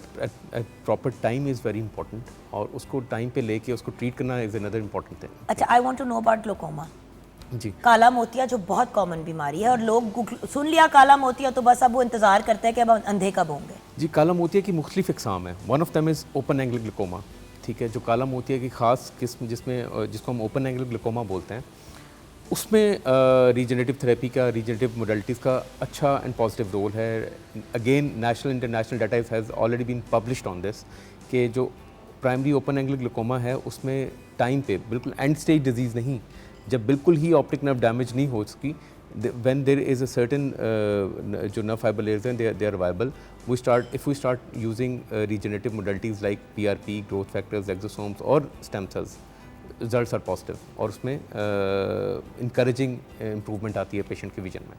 proper time is very important, और उसको टाइम पे लेके उसको ट्रीट करना इज़ अनदर इम्पॉर्टेंट थिंग। अच्छा, I want to know about glaucoma. जी, काला मोतिया जो बहुत कॉमन बीमारी है, और लोग सुन लिया काला मोतिया तो बस अब वो इंतज़ार करते हैं कि अब अंधे कब होंगे। जी, काला मोतिया की मुख्तलिफ इकसाम है। One of them is open angle glaucoma, ठीक है, जो काला मोतिया की ख़ास किस्म जिसको हम ओपन एंगल ग्लूकोमा बोलते हैं, उसमें रीजनरेटिव थेरेपी का, रीजनरेटिव मोडलिटीज़ का अच्छा एंड पॉजिटिव रोल है। Again national international data has already been published on this, कि जो प्राइमरी ओपन एंगल ग्लूकोमा है उसमें टाइम पे बिल्कुल एंड स्टेज डिजीज़ नहीं, जब बिल्कुल ही ऑप्टिक नर्व डैमेज नहीं हो सकी, when there is a certain जो nerve fiber layers हैं they are viable, if we start using regenerative modalities like PRP, growth factors, exosomes और stem cells, results are positive, और उसमें encouraging improvement आती है पेशेंट के विजन में।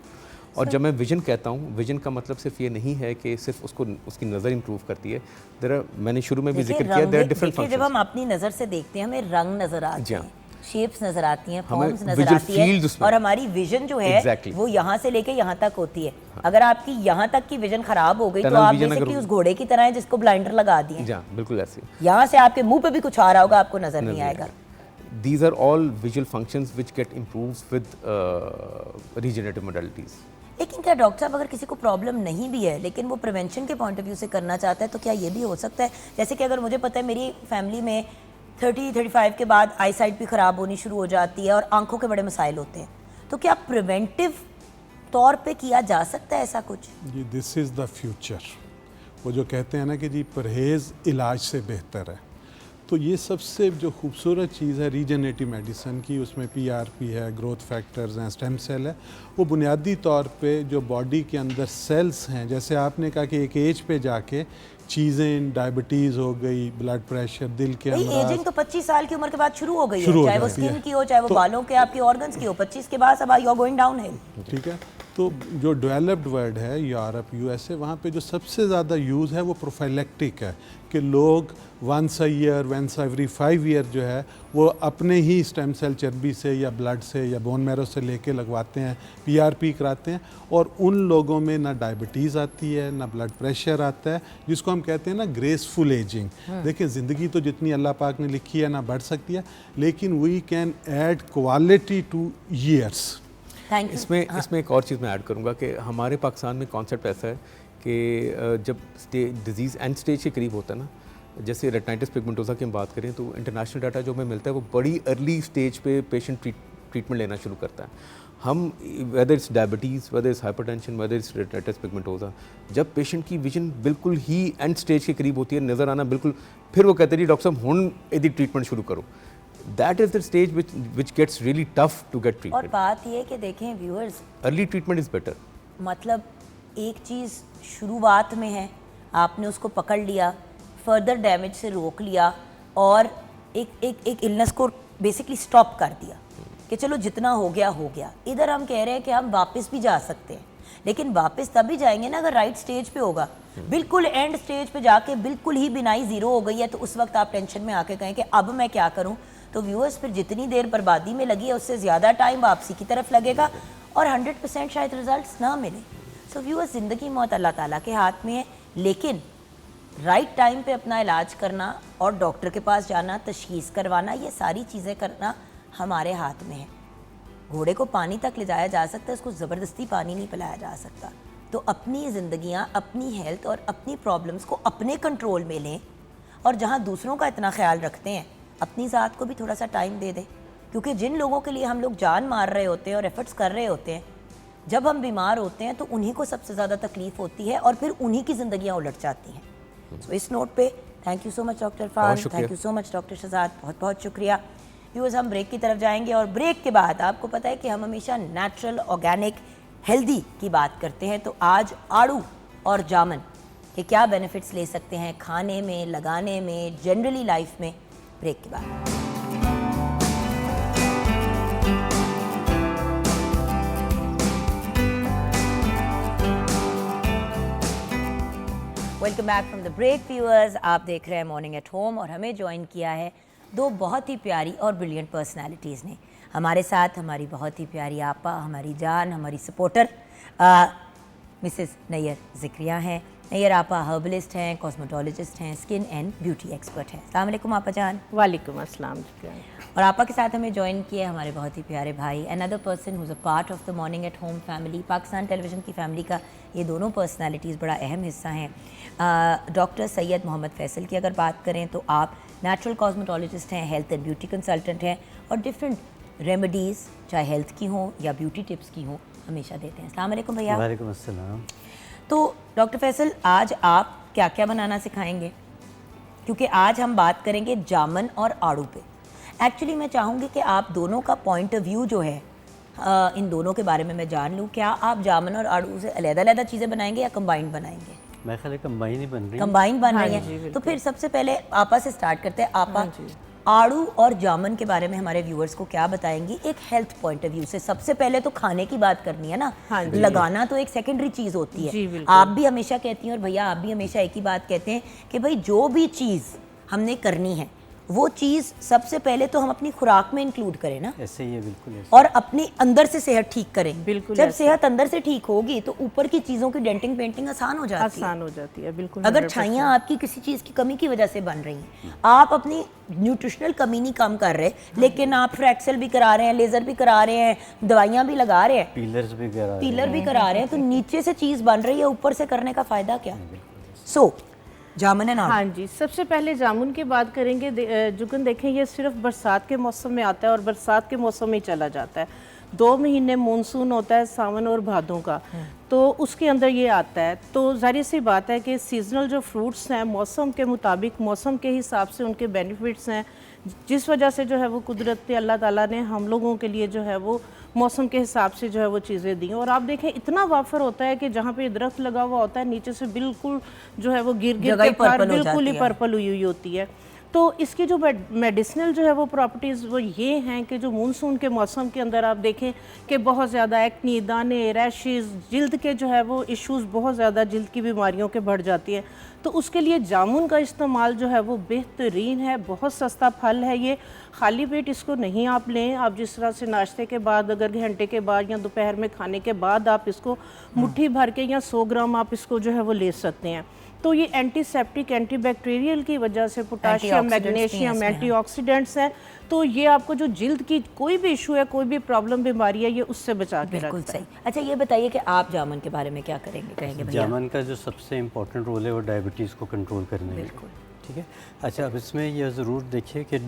और जब मैं विजन कहता हूँ, विजन का मतलब सिर्फ ये नहीं है कि सिर्फ उसकी नज़र इंप्रूव करती है। मैंने शुरू में भी जिक्र किया, देयर आर डिफरेंट फंक्शंस। जब हम अपनी नज़र से देखते हैं हमें रंग नज़र आते हैं, शेप्स नजर आती हैं, हमें फॉर्म्स नजर visual आती है fields उसमें। और हमारी विजन जो है Exactly। वो यहाँ से लेके यहाँ तक होती है। अगर आपकी यहाँ तक की विजन खराब हो गई तो Tunnel आप vision बेसिकली अगर- उस घोड़े की तरह है जिसको ब्लाइंडर लगा दिए, हाँ बिल्कुल ऐसे यहाँ से आपके मुंह पे भी कुछ आ रहा होगा, आपको नजर नहीं आएगा। These are all visual functions which get improved with regenerative modalities. लेकिन क्या डॉक्टर साहब अगर किसी को प्रॉब्लम नहीं भी है लेकिन वो प्रिवेंशन के पॉइंट ऑफ व्यू से करना चाहता है तो क्या ये भी हो सकता है? जैसे कि अगर मुझे पता है मेरी फैमिली में 30-35 के बाद आई साइट भी ख़राब होनी शुरू हो जाती है और आंखों के बड़े मसाइल होते हैं, तो क्या प्रिवेंटिव तौर पे किया जा सकता है ऐसा कुछ? जी, दिस इज़ द फ्यूचर। वो जो कहते हैं ना कि जी परहेज़ इलाज से बेहतर है, तो ये सबसे जो खूबसूरत चीज़ है रीजनरेटिव मेडिसिन की, उसमें PRP है, ग्रोथ फैक्टर्स हैं, स्टेम सेल है, वो बुनियादी तौर पे जो बॉडी के अंदर सेल्स हैं, जैसे आपने कहा कि एक एज पे जाके चीज़ें, डायबिटीज़ हो गई, ब्लड प्रेशर, दिल के भाई अमराज, एजिंग तो 25 साल की उम्र के बाद शुरू हो गई है, शुरू हो चाहे वो जाती स्किन है। की हो, चाहे वो तो- बालों के आपके ऑर्गन्स की हो, 25 के बाद अब you are going downhill. ठीक है। तो जो डेवलप्ड वर्ल्ड है, यूरोप, USA, वहाँ पे जो सबसे ज़्यादा यूज़ है वो प्रोफाइलेक्टिक है कि लोग once a year, once every 5 year जो है वो अपने ही स्टेम सेल चर्बी से या ब्लड से या बोन मैरो से लेके लगवाते हैं, PRP कराते हैं, और उन लोगों में ना डायबिटीज़ आती है, ना ब्लड प्रेशर आता है, जिसको हम कहते हैं ना ग्रेसफुल एजिंग। देखिए ज़िंदगी तो जितनी अल्लाह पाक ने लिखी है ना बढ़ सकती है, लेकिन we can add quality to years. Thank you. इसमें एक और चीज़ मैं ऐड करूँगा कि हमारे पाकिस्तान में कॉन्सेप्ट ऐसा है कि जब डिजीज़ एंड स्टेज के करीब होता है ना, जैसे रेटिनाइटिस पिगमेंटोसा की हम बात करें तो इंटरनेशनल डाटा जो हमें मिलता है वो बड़ी अर्ली स्टेज पे पेशेंट ट्रीटमेंट लेना शुरू करता है। हम whether it's diabetes, whether it's hypertension, whether it's retinitis pigmentosa, जब पेशेंट की विजन बिल्कुल ही एंड स्टेज के करीब होती है, नज़र आना बिल्कुल, फिर वो कहते हैं जी डॉक्टर साहब हुण यदि ट्रीटमेंट शुरू करो, that is the stage which gets really tough to get और ट्रीटमेंट। बात ये है कि देखें viewers, early treatment is better. मतलब एक चीज़ शुरुआत में है, आपने उसको पकड़ लिया, फर्दर डैमेज से रोक लिया और एक इलनेस को बेसिकली स्टॉप कर दिया कि चलो जितना हो गया हो गया। इधर हम कह रहे हैं कि हम वापस भी जा सकते हैं, लेकिन वापस तभी जाएंगे ना अगर राइट स्टेज पे होगा। बिल्कुल एंड स्टेज पे जाके बिल्कुल ही बिनाई ज़ीरो हो गई है तो उस वक्त आप टेंशन में आके कहें कि अब मैं क्या करूं, तो व्यूअर्स फिर जितनी देर बर्बादी में लगी है उससे ज़्यादा टाइम वापसी की तरफ लगेगा और 100% शायद रिजल्ट्स ना मिले। सो व्यूअर्स, ज़िंदगी मौत अल्लाह ताला के हाथ में है, लेकिन राइट टाइम पे अपना इलाज करना और डॉक्टर के पास जाना, तशखीस करवाना, ये सारी चीज़ें करना हमारे हाथ में है। घोड़े को पानी तक ले जाया जा सकता है, उसको ज़बरदस्ती पानी नहीं पिलाया जा सकता। तो अपनी ज़िंदगियाँ, अपनी हेल्थ और अपनी प्रॉब्लम्स को अपने कंट्रोल में लें और जहाँ दूसरों का इतना ख्याल रखते हैं अपनी ज़ात को भी थोड़ा सा टाइम दे दें, क्योंकि जिन लोगों के लिए हम लोग जान मार रहे होते हैं और एफर्ट्स कर रहे होते हैं, जब हम बीमार होते हैं तो उन्हीं को सबसे ज़्यादा तकलीफ़ होती है और फिर उन्हीं की ज़िंदगियाँ उलट जाती हैं। तो इस नोट पे thank you so much doctor फान, thank you so much doctor Shahzad, बहुत बहुत शुक्रिया। व्यूअर्स, हम ब्रेक की तरफ जाएंगे और ब्रेक के बाद आपको पता है कि हम हमेशा नेचुरल, ऑर्गेनिक, हेल्दी की बात करते हैं, तो आज आड़ू और जामन के क्या बेनिफिट्स ले सकते हैं खाने में, लगाने में, जनरली लाइफ में, ब्रेक के बाद। Welcome back from the break viewers, आप देख रहे हैं मॉर्निंग एट होम और हमें ज्वाइन किया है दो बहुत ही प्यारी और ब्रिलियंट पर्सनालिटीज़ ने। हमारे साथ हमारी बहुत ही प्यारी आपा, हमारी जान, हमारी सपोर्टर मिसेस नैयर ज़िक्रिया हैं। नैयर आपा हर्बलिस्ट हैं, कॉस्मेटोलॉजिस्ट हैं, स्किन एंड ब्यूटी एक्सपर्ट हैं। अस्सलाम वालेकुम आपा जान। वालेकुम अस्सलाम। और आपा के साथ हमें ज्वाइन किए हमारे बहुत ही प्यारे भाई, another person who's a part of the morning at home family, Pakistan television की फैमिली का ये दोनों पर्सनालिटीज़ बड़ा अहम हिस्सा हैं। डॉक्टर सैयद मोहम्मद फैसल की अगर बात करें तो आप नेचुरल कॉस्मेटोलॉजिस्ट हैं, हेल्थ एंड ब्यूटी कंसल्टेंट हैं और डिफरेंट रेमेडीज़ चाहे हेल्थ की हों या ब्यूटी टिप्स की हों हमेशा देते हैं। अस्सलाम वालेकुम भैया। वालेकुम अस्सलाम। तो डॉक्टर फैसल, आज आप क्या क्या बनाना सिखाएंगे? क्योंकि आज हम बात करेंगे जामन और आड़ू पे। एक्चुअली मैं चाहूँगी कि आप दोनों का पॉइंट ऑफ व्यू जो है इन दोनों के बारे में मैं जान लूँ। क्या आप जामन और आड़ू से अलग-अलग चीज़ें बनाएंगे या कंबाइंड बनाएंगे? मैं ख्याल कंबाइन ही बन रही है। कंबाइंड बन रही हाँ है। जी, तो फिर सबसे पहले आपा से स्टार्ट करते हैं। आपा, हाँ जी। आड़ू और जामन के बारे में हमारे व्यूअर्स को क्या बताएंगी एक हेल्थ पॉइंट ऑफ व्यू से? सबसे पहले तो खाने की बात करनी है ना। हाँ जी। लगाना तो एक सेकेंडरी चीज़ होती जी, है। बिल्कुल। आप भी हमेशा कहती हैं और भैया आप भी हमेशा एक ही बात कहते हैं कि भाई जो भी चीज़ हमने करनी है वो चीज़ सबसे पहले तो हम अपनी खुराक में इंक्लूड करें ना, ऐसे ही है, बिल्कुल ऐसे। और अपनी अंदर से सेहत ठीक करें। बिल्कुल जब ऐसे। सेहत अंदर से ठीक होगी तो ऊपर की चीज़ों की डेंटिंग पेंटिंग आसान हो जाती है। आसान हो जाती है, बिल्कुल। अगर 100%। छाइयाँ आपकी किसी चीज़ की कमी की वजह से बन रही हैं, आप अपनी न्यूट्रिशनल कमी नहीं कम कर रहे, लेकिन आप फ्रैक्सल भी करा रहे हैं, लेज़र भी करा रहे हैं, दवाइयाँ भी लगा रहे हैं, पीलर्स भी करा पीलर भी करा रहे हैं, तो नीचे से चीज़ बन रही है, ऊपर से करने का फ़ायदा क्या? सो जामुन है ना। हाँ जी, सबसे पहले जामुन की बात करेंगे। जुगन देखें, ये सिर्फ बरसात के मौसम में आता है और बरसात के मौसम में ही चला जाता है। 2 महीने मानसून होता है, सावन और भादों का, तो उसके अंदर ये आता है। तो जाहिर सी बात है कि सीजनल जो फ्रूट्स हैं, मौसम के मुताबिक, मौसम के हिसाब से उनके बेनिफिट्स हैं, जिस वजह से जो है वो कुदरत अल्लाह ताला ने हम लोगों के लिए जो है वो मौसम के हिसाब से जो है वो चीज़ें दी। और आप देखें, इतना वाफर होता है कि जहाँ पे दरख्त लगा हुआ होता है, नीचे से बिल्कुल जो है वो गिर गिर के फर बिल्कुल ही पर्पल हुई हुई होती है। तो इसकी जो मेडिसिनल जो है वो प्रॉपर्टीज़ वो ये हैं कि जो मानसून के मौसम के अंदर आप देखें कि बहुत ज़्यादा एक्नी, दाने, रैशेस, जिल्द के जो है वो इश्यूज़ बहुत ज़्यादा जिल्द की बीमारियों के बढ़ जाती हैं। तो उसके लिए जामुन का इस्तेमाल जो है वो बेहतरीन है। बहुत सस्ता फल है ये। खाली पेट इसको नहीं आप लें। आप जिस तरह से नाश्ते के बाद, अगर घंटे के बाद या दोपहर में खाने के बाद आप इसको मुट्ठी भर के या 100 ग्राम आप इसको जो है वो ले सकते हैं। तो ये एंटीसेप्टिक, एंटीबैक्टीरियल की वजह से पोटाशियम, मैग्नीशियम, एंटीऑक्सीडेंट्स हैं। तो ये आपको जो जिल्द की कोई भी इशू है, कोई भी प्रॉब्लम, बीमारी है, ये उससे बचा के बिल्कुल रखता है। सही। अच्छा ये बताइए कि आप जामुन के बारे में क्या कहेंगे भैया? जामुन का जो सबसे इम्पोर्टेंट रोल है वो डायबिटीज़ को कंट्रोल करने में। बिल्कुल। ठीक है। अच्छा, अब इसमें यह ज़रूर देखिए कि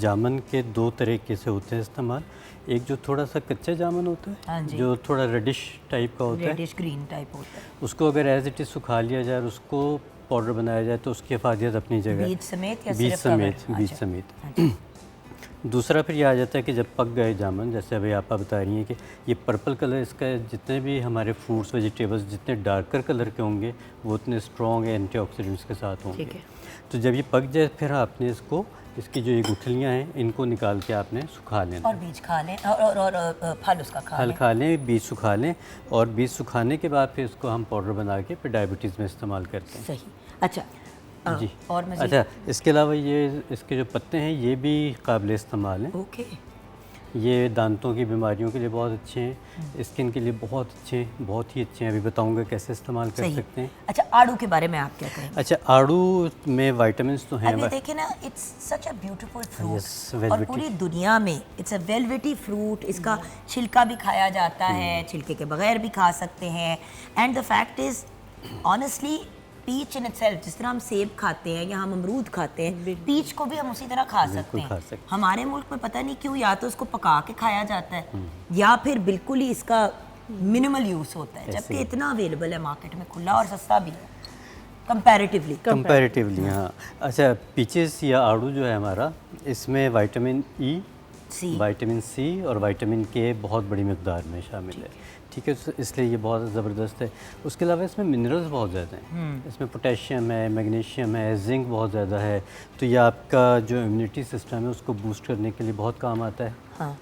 जामुन के 2 तरीके से होते हैं इस्तेमाल। एक जो थोड़ा सा कच्चा जामुन होता है, हाँ जी। जो थोड़ा रेडिश टाइप का होता है, रेडिश ग्रीन टाइप होता है, उसको अगर एज इट इज़ सुखा लिया जाए और उसको पाउडर बनाया जाए तो उसकी अफादियत अपनी जगह। बीज समेत या बीज सिर्फ कवर? समेत, बीज अच्छा। समेत। दूसरा फिर ये आ जाता है कि जब पक गए जामुन, जैसे अभी आप बता रही हैं कि ये पर्पल कलर, इसका जितने भी हमारे फ्रूट्स, वेजिटेबल्स जितने डार्कर कलर के होंगे वो उतने स्ट्रॉन्ग एंटीऑक्सीडेंट्स के साथ होंगे। ठीक है। तो जब ये पक जाए फिर आपने इसको, इसकी जो ये गुठलियाँ हैं इनको निकाल के आपने सुखा लेना। और बीज खा लें और फल उसका खा फल लें। खा लें, बीज सुखा लें, और बीज सुखाने के बाद फिर इसको हम पाउडर बना के फिर डायबिटीज़ में इस्तेमाल करते हैं। सही। अच्छा जी। और मज़ीद? अच्छा, इसके अलावा ये इसके जो पत्ते हैं ये भी काबिल इस्तेमाल हैं। ओके। ये दांतों की बीमारियों के लिए बहुत अच्छे हैं, स्किन के लिए बहुत अच्छे हैं, बहुत ही अच्छे हैं। अभी बताऊंगा कैसे इस्तेमाल कर सही। सकते हैं। अच्छा आड़ू के बारे में आप क्या कहेंगे? अच्छा, आड़ू में विटामिन्स तो हैं। अब ये देखिए ना, it's such a beautiful Yes, fruit, और velvety। पूरी दुनिया में इट्स अ वेलवेटी फ्रूट। इसका छिलका भी खाया जाता है, छिलके के बगैर भी खा सकते हैं। And the fact is honestly peach in itself, जिस तरह हम सेब खाते हैं या हम अमरूद खाते हैं, पीच को भी हम उसी तरह खा सकते खा हैं। सकते हैं। हमारे मुल्क में पता नहीं क्यों या तो इसको पका के खाया जाता है या फिर बिल्कुल ही इसका मिनिमल यूज़ होता है, जबकि इतना अवेलेबल है मार्केट में खुला और सस्ता भी है कंपैरेटिवली। हाँ। अच्छा, पीचेस या आड़ू जो है हमारा, इसमें विटामिन ई, विटामिन सी और विटामिन के बहुत बड़ी मकदार में शामिल है। ठीक है, तो इसलिए ये बहुत ज़बरदस्त है। उसके अलावा इसमें मिनरल्स बहुत ज़्यादा हैं। इसमें पोटेशियम है, मैग्नीशियम है, जिंक बहुत ज़्यादा है। तो ये आपका जो इम्यूनिटी सिस्टम है उसको बूस्ट करने के लिए बहुत काम आता है। हाँ।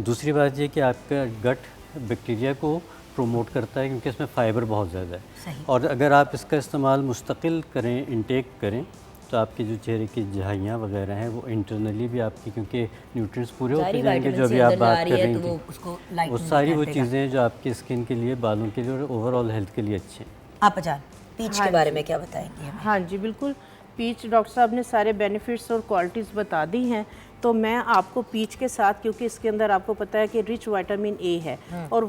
दूसरी बात ये कि आपका गट बैक्टीरिया को प्रोमोट करता है, क्योंकि इसमें फ़ाइबर बहुत ज़्यादा सही। है। और अगर आप इसका इस्तेमाल मुस्तकिल करें, इंटेक करें, तो आपके जो चेहरे की झाइयाँ वगैरह हैं वो इंटरनली भी आपकी, क्योंकि न्यूट्रिएंट्स पूरे होते जाएंगे जो अभी आप बात कर रही थी, वो सारी वो चीज़ें जो आपकी स्किन के लिए, बालों के लिए और ओवरऑल हेल्थ के लिए अच्छी हैं। आप जान पीच के बारे में क्या बताएंगे हमें? हाँ जी, बिल्कुल। पीच, डॉक्टर साहब ने सारे बेनिफिट्स और क्वालिटीज़ बता दी हैं। तो मैं आपको पीच के साथ, क्योंकि इसके अंदर आपको पता है कि रिच विटामिन ए है और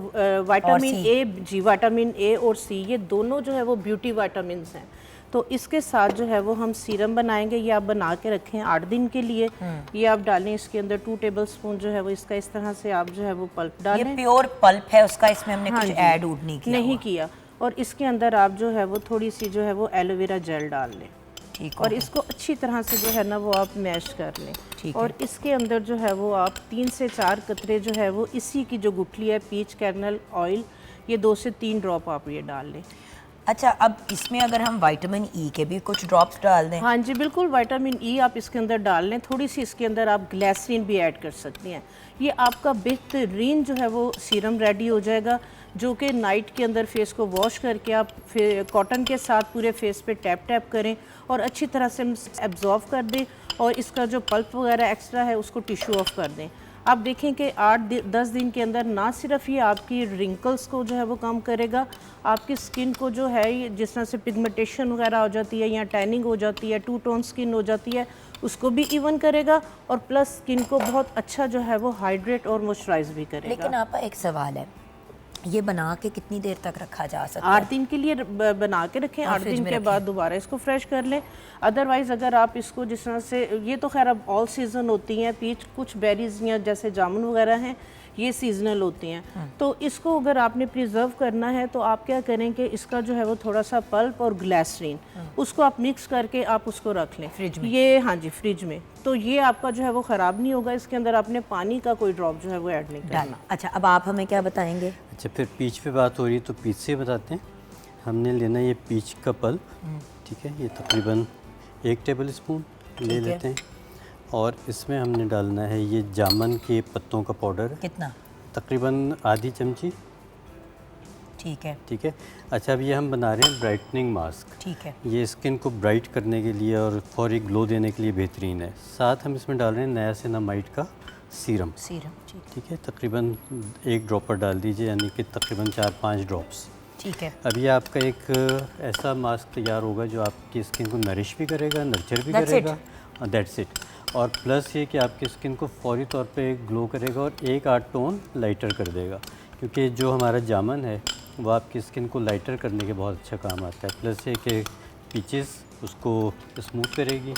vitamin A, ji, vitamin A और सी, ये दोनों जो है वो ब्यूटी विटामिन हैं। तो इसके साथ जो है वो हम सीरम बनाएंगे। ये आप बना के रखें 8 दिन के लिए। ये आप डालें इसके अंदर 2 टेबलस्पून जो है वो इसका, इस तरह से आप जो है वो पल्प डालें। ये प्योर पल्प है उसका, इसमें हमने हाँ कुछ जी, ऐड उड नहीं किया नहीं हुआ। किया। और इसके अंदर आप जो है वो थोड़ी सी जो है वो एलोवेरा जेल डाल लें। ठीक। और इसको अच्छी तरह से जो है ना वो आप मैश कर लें। ठीक और इसके अंदर जो है वो आप 3 से 4 कतरे जो है वो इसी की जो गुठली है, पीच कर्नल ऑयल, ये 2 से 3 ड्रॉप आप ये डाल लें। अच्छा, अब इसमें अगर हम विटामिन ई के भी कुछ ड्रॉप्स डाल दें? हाँ जी बिल्कुल, विटामिन ई आप इसके अंदर डाल लें, थोड़ी सी इसके अंदर आप ग्लिसरीन भी ऐड कर सकती हैं। ये आपका बेहतरीन जो है वो सीरम रेडी हो जाएगा, जो कि नाइट के अंदर फेस को वॉश करके आप फिर कॉटन के साथ पूरे फेस पे टैप टैप करें और अच्छी तरह से एब्जॉर्व कर दें, और इसका जो पल्प वगैरह एक्स्ट्रा है उसको टिश्यू ऑफ कर दें। आप देखें कि 8-10 दिन के अंदर ना सिर्फ ये आपकी रिंकल्स को जो है वो कम करेगा, आपकी स्किन को जो है ये जिस तरह से पिगमेंटेशन वगैरह हो जाती है या टैनिंग हो जाती है, टू टोन स्किन हो जाती है, उसको भी इवन करेगा, और प्लस स्किन को बहुत अच्छा जो है वो हाइड्रेट और मॉइस्चराइज भी करेगा। लेकिन आपका एक सवाल है, ये बना के कितनी देर तक रखा जा सकता है? 8 दिन के लिए बना के रखें, 8 दिन के बाद दोबारा इसको फ्रेश कर लें। अदरवाइज़ अगर आप इसको जिस तरह से, ये तो खैर अब ऑल सीज़न होती हैं, पीच कुछ बेरीज या जैसे जामुन वगैरह हैं ये सीजनल होती हैं, तो इसको अगर आपने प्रिजर्व करना है तो आप क्या करें कि इसका जो है वो थोड़ा सा पल्प और ग्लिसरीन उसको आप मिक्स करके आप उसको रख लें फ्रिज में। ये हाँ जी फ्रिज में, तो ये आपका जो है वो ख़राब नहीं होगा। इसके अंदर आपने पानी का कोई ड्रॉप जो है वो ऐड नहीं करना। अच्छा, अब आप हमें क्या बताएंगे? अच्छा, फिर पीच पे बात हो रही है तो पीच से बताते हैं। हमने लेना ये पीच का पल्प, ठीक है, ये तकरीबन 1 टेबल स्पून ले लेते हैं, और इसमें हमने डालना है ये जामुन के पत्तों का पाउडर, कितना? तकरीबन आधी चमची, ठीक है। ठीक है। अच्छा, अब ये हम बना रहे हैं ब्राइटनिंग मास्क, ठीक है। ये स्किन को ब्राइट करने के लिए और फौरी ग्लो देने के लिए बेहतरीन है। साथ हम इसमें डाल रहे हैं नायासिनामाइड का सीरम, ठीक। ठीक है, तकरीबन 1 ड्रॉपर डाल दीजिए, यानी कि तकरीबन 4-5 ड्रॉप्स। ठीक है। अब ये आपका एक ऐसा मास्क तैयार होगा जो आपकी स्किन को नरिश भी करेगा, नर्चर भी That's करेगा, दैट्स इट। और प्लस ये कि आपकी स्किन को फौरी तौर पे ग्लो करेगा और 1-8 टोन लाइटर कर देगा, क्योंकि जो हमारा जामुन है वो आपकी स्किन को लाइटर करने के बहुत अच्छा काम आता है। प्लस ये कि पीचेस उसको स्मूथ करेगी,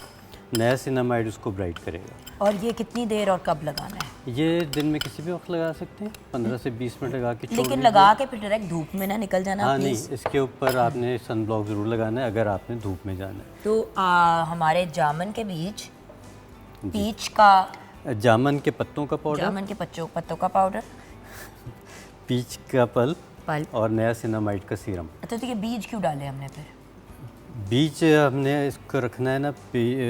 नायासिनामाइड उसको ब्राइट करेगा। और ये कितनी देर और कब लगाना है? ये दिन में किसी भी वक्त लगा सकते हैं, 15 से 20 मिनट लगा के छोड़ लेकिन दीजिए। लगा के फिर डायरेक्ट धूप में ना निकल जाना हाँ नहीं, प्लीज। इसके ऊपर आपने सन ब्लॉक ज़रूर लगाना है अगर आपने धूप में जाना है। तो हमारे जामुन के बीज, पीच का, जामुन के पत्तों का पाउडर, जामुन के पत्तों का पाउडर, पीच का पल्प पल्प, और नायासिनामाइड का सीरम। अच्छा, तो ये बीज क्यों डाले हमने फिर? बीज हमने इसको रखना है ना,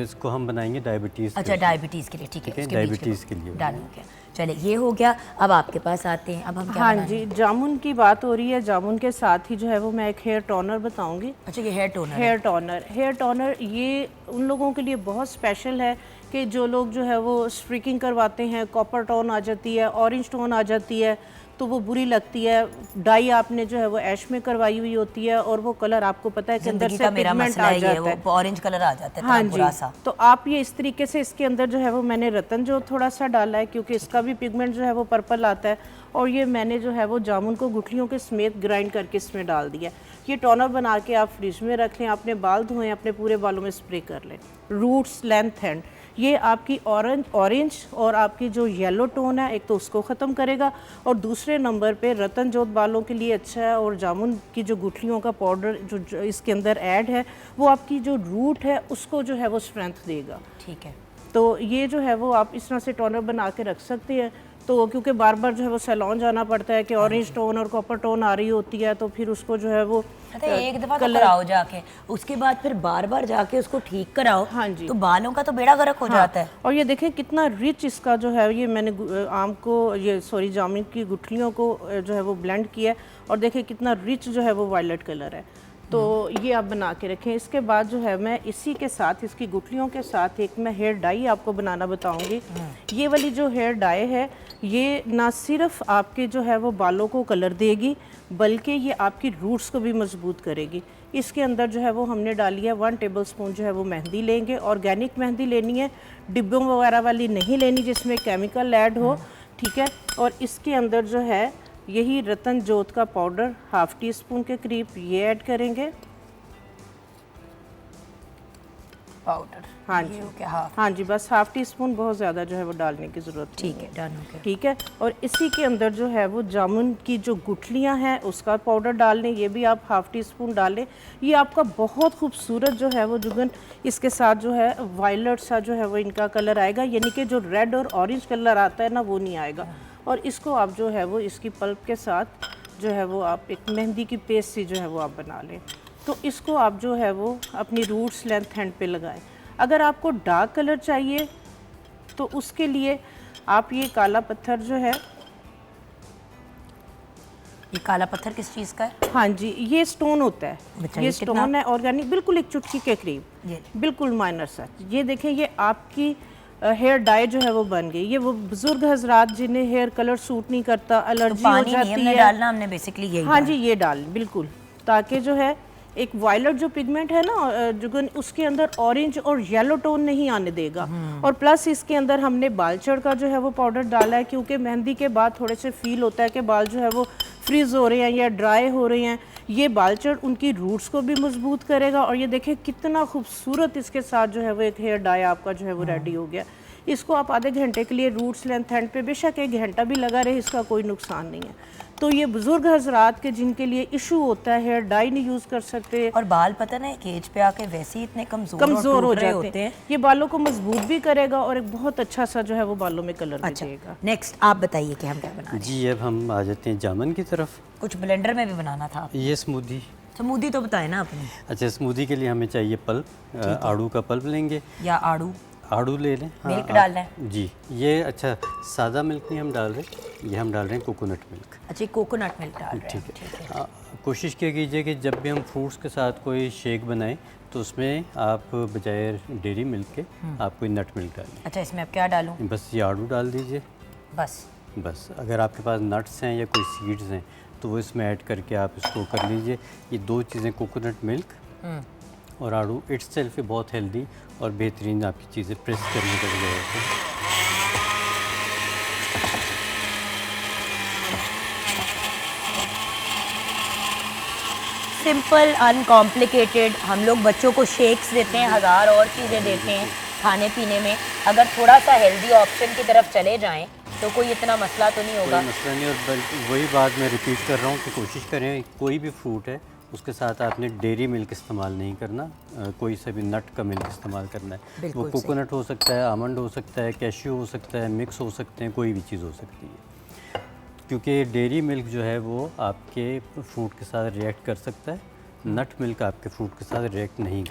इसको हम बनाएंगे डायबिटीज़। अच्छा, डायबिटीज़ के लिए, ठीक है, ठीक है, उसके बीज डायबिटीज़ के लिए डाल हो गया। चलिए, ये हो गया। अब आपके पास आते हैं, अब हम क्या हाँ बनाने जी, हैं? जामुन की बात हो रही है, जामुन के साथ ही जो है वो मैं एक हेयर टोनर बताऊंगी। अच्छा, ये हेयर टोनर है। हेयर टोनर ये उन लोगों के लिए बहुत स्पेशल है कि जो लोग जो है वो स्ट्रिकिंग करवाते हैं, कॉपर टोन आ जाती है, ऑरेंज टोन आ जाती है, तो वो बुरी लगती है। डाई आपने जो है वो ऐश में करवाई हुई होती है और वो कलर आपको पता है कि अंदर जिंदगी से का मेरा पिगमेंट मसला आ है, ये जाता है। वो ऑरेंज कलर आ जाता है, हाँ इतना बुरा जी, सा। तो आप ये इस तरीके से इसके अंदर जो है वो मैंने रतन जो थोड़ा सा डाला है, क्योंकि इसका भी पिगमेंट जो है वो पर्पल आता है, और ये मैंने जो है वो जामुन को गुठलियों के समेत ग्राइंड करके इसमें डाल दिया। ये टोनर बना के आप फ्रिज में रख लें, अपने बाल धोएं, अपने पूरे बालों में स्प्रे कर लें। रूट्स, लेंथ, एंड, ये आपकी ऑरेंज और आपकी जो येलो टोन है, एक तो उसको ख़त्म करेगा, और दूसरे नंबर पे रतन जोत बालों के लिए अच्छा है, और जामुन की जो गुठलियों का पाउडर जो इसके अंदर ऐड है वो आपकी जो रूट है उसको जो है वो स्ट्रेंथ देगा। ठीक है। तो ये जो है वो आप इस तरह से टोनर बना के रख सकते हैं। तो क्योंकि बार बार जो है वो सैलून जाना पड़ता है कि ऑरेंज टोन और कॉपर टोन आ रही होती है, तो फिर उसको जो है वो अच्छा, एक दफ़ा तो कराओ जाके, उसके बाद फिर बार बार जाके उसको ठीक कराओ। हाँ जी, तो बालों का तो बेड़ा गर्क हो जाता है। और ये देखें कितना रिच इसका जो है, ये मैंने जामुन की गुठलियों को जो है वो ब्लेंड किया है, और देखें कितना रिच जो है वो वायलेट कलर है। तो ये आप बना के रखें। इसके बाद जो है मैं इसी के साथ, इसकी गुठलियों के साथ एक मैं हेयर डाई आपको बनाना बताऊंगी। ये वाली जो हेयर डाई है ये ना सिर्फ आपके जो है वो बालों को कलर देगी, बल्कि ये आपकी रूट्स को भी मजबूत करेगी। इसके अंदर जो है वो हमने डाली है 1 टेबलस्पून जो है वो मेहंदी लेंगे, ऑर्गेनिक मेहंदी लेनी है, डिब्बों वगैरह वाली नहीं लेनी जिसमें केमिकल ऐड हो, ठीक है। और इसके अंदर जो है यही रतन जोत का पाउडर 1/2 टीस्पून के करीब ये ऐड करेंगे। पाउडर, हाँ जी, हाँ जी, बस 1/2 टीस्पून, बहुत ज़्यादा जो है वो डालने की ज़रूरत नहीं ठीक है, डन हो गया। ठीक है। और इसी के अंदर जो है वो जामुन की जो गुठलियां हैं उसका पाउडर डाल लें, ये भी आप 1/2 टीस्पून डालें। ये आपका बहुत खूबसूरत जो है वो जुगन इसके साथ जो है वायलेट सा जो है वो इनका कलर आएगा, यानी कि जो रेड और ऑरेंज कलर आता है ना वो नहीं आएगा। और इसको आप जो है वो इसकी पल्प के साथ जो है वो आप एक मेहंदी की पेस्ट सी जो है वो आप बना लें। तो इसको आप जो है वो अपनी रूट्स लेंथ हैंड पे लगाएं। अगर आपको डार्क कलर चाहिए तो उसके लिए आप ये काला पत्थर जो है, ये काला पत्थर किस चीज़ का है? हाँ जी, ये स्टोन होता है, बताइए ये कितना? स्टोन है ऑर्गेनिक, बिल्कुल एक चुटकी के करीब, ये बिल्कुल माइनर सा। ये देखें, ये आपकी हेयर डाई जो है वो बन गई। ये वो बुजुर्ग हजरात जिन्हें हेयर कलर सूट नहीं करता, तो एलर्जी हो पानी नहीं जाती हमने है, डालना, हमने बेसिकली यही हाँ डाला। जी ये डाल बिल्कुल, ताकि जो है एक वायलेट जो पिगमेंट है ना जुगन, उसके अंदर ऑरेंज और येलो टोन नहीं आने देगा। और प्लस इसके अंदर हमने बालचड़ का जो है वो पाउडर डाला है, क्योंकि मेहंदी के बाद थोड़े से फील होता है कि बाल जो है वो फ्रीज हो रहे हैं या ड्राई हो रहे हैं। ये बालचड़ उनकी रूट्स को भी मजबूत करेगा। और ये देखें कितना खूबसूरत इसके साथ जो है वो एक हेयर डाई आपका जो है वो रेडी हो गया। इसको आप आधे घंटे के लिए रूट्स लेंथ हैंड पे, बेशक 1 घंटा भी लगा रहे, इसका कोई नुकसान नहीं है। तो ये बुजुर्ग हजरात के जिनके लिए इशू होता है, हेयर डाई नहीं यूज़ कर सकते और बाल पता नहीं एक एज पे आके वैसे ही इतने कमज़ोर हो रहे जाते होते हैं। ये बालों को मजबूत भी करेगा और एक बहुत अच्छा सा जो है वो बालों में कलर भी अच्छा, देगा। नेक्स्ट आप बताइए कि हम क्या बना रहे हैं? जी अब हम आ जाते हैं जामन की तरफ। कुछ ब्लेंडर में भी बनाना था। ये स्मूदी। स्मूदी तो बताए ना आपने। अच्छा, स्मूदी के लिए हमें चाहिए पल्प, आड़ू का पल्प लेंगे, या आड़ू, आड़ू ले लें। मिल्क डालना है? जी, ये अच्छा सादा मिल्क नहीं हम डाल रहे, ये हम डाल रहे हैं कोकोनट मिल्क। अच्छा कोकोनट मिल्क डाल रहे हैं, ठीक है। कोशिश किया कीजिए कि जब भी हम फ्रूट्स के साथ कोई शेक बनाएं तो उसमें आप बजाय डेयरी मिल्क के आप कोई नट मिल्क डालें। अच्छा इसमें अब क्या डालूं? बस ये आड़ू डाल दीजिए बस। अगर आपके पास नट्स हैं या कोई सीड्स हैं तो वो इसमें ऐड करके आप इसको कर लीजिए। ये 2 चीज़ें कोकोनट मिल्क और आड़ू इट्स सेल्फ बहुत हेल्दी और बेहतरीन आपकी चीज़ें प्रेस करने का ज़रूरत है। Simple uncomplicated. हम लोग बच्चों को शेक्स देते हैं, 1000 और चीज़ें देते हैं खाने पीने में। अगर थोड़ा सा हेल्दी ऑप्शन की तरफ चले जाएं तो कोई इतना मसला तो नहीं होगा। कोई मसला नहीं। और बल्कि वही बात मैं रिपीट कर रहा हूँ कि कोशिश करें कोई भी फ्रूट है उसके साथ आपने डेयरी मिल्क इस्तेमाल नहीं करना, कोई सा भी नट का मिल्क इस्तेमाल करना है। वो कोकोनट हो सकता है, आमंड हो सकता है, कैश्यू हो सकता है, मिक्स हो सकते हैं, कोई भी चीज़ हो सकती है। क्योंकि डेयरी मिल्क जो है वो आपके फ्रूट के साथ रिएक्ट कर सकता है, नट मिल्क आपके फ्रूट के साथ रिएक्ट नहीं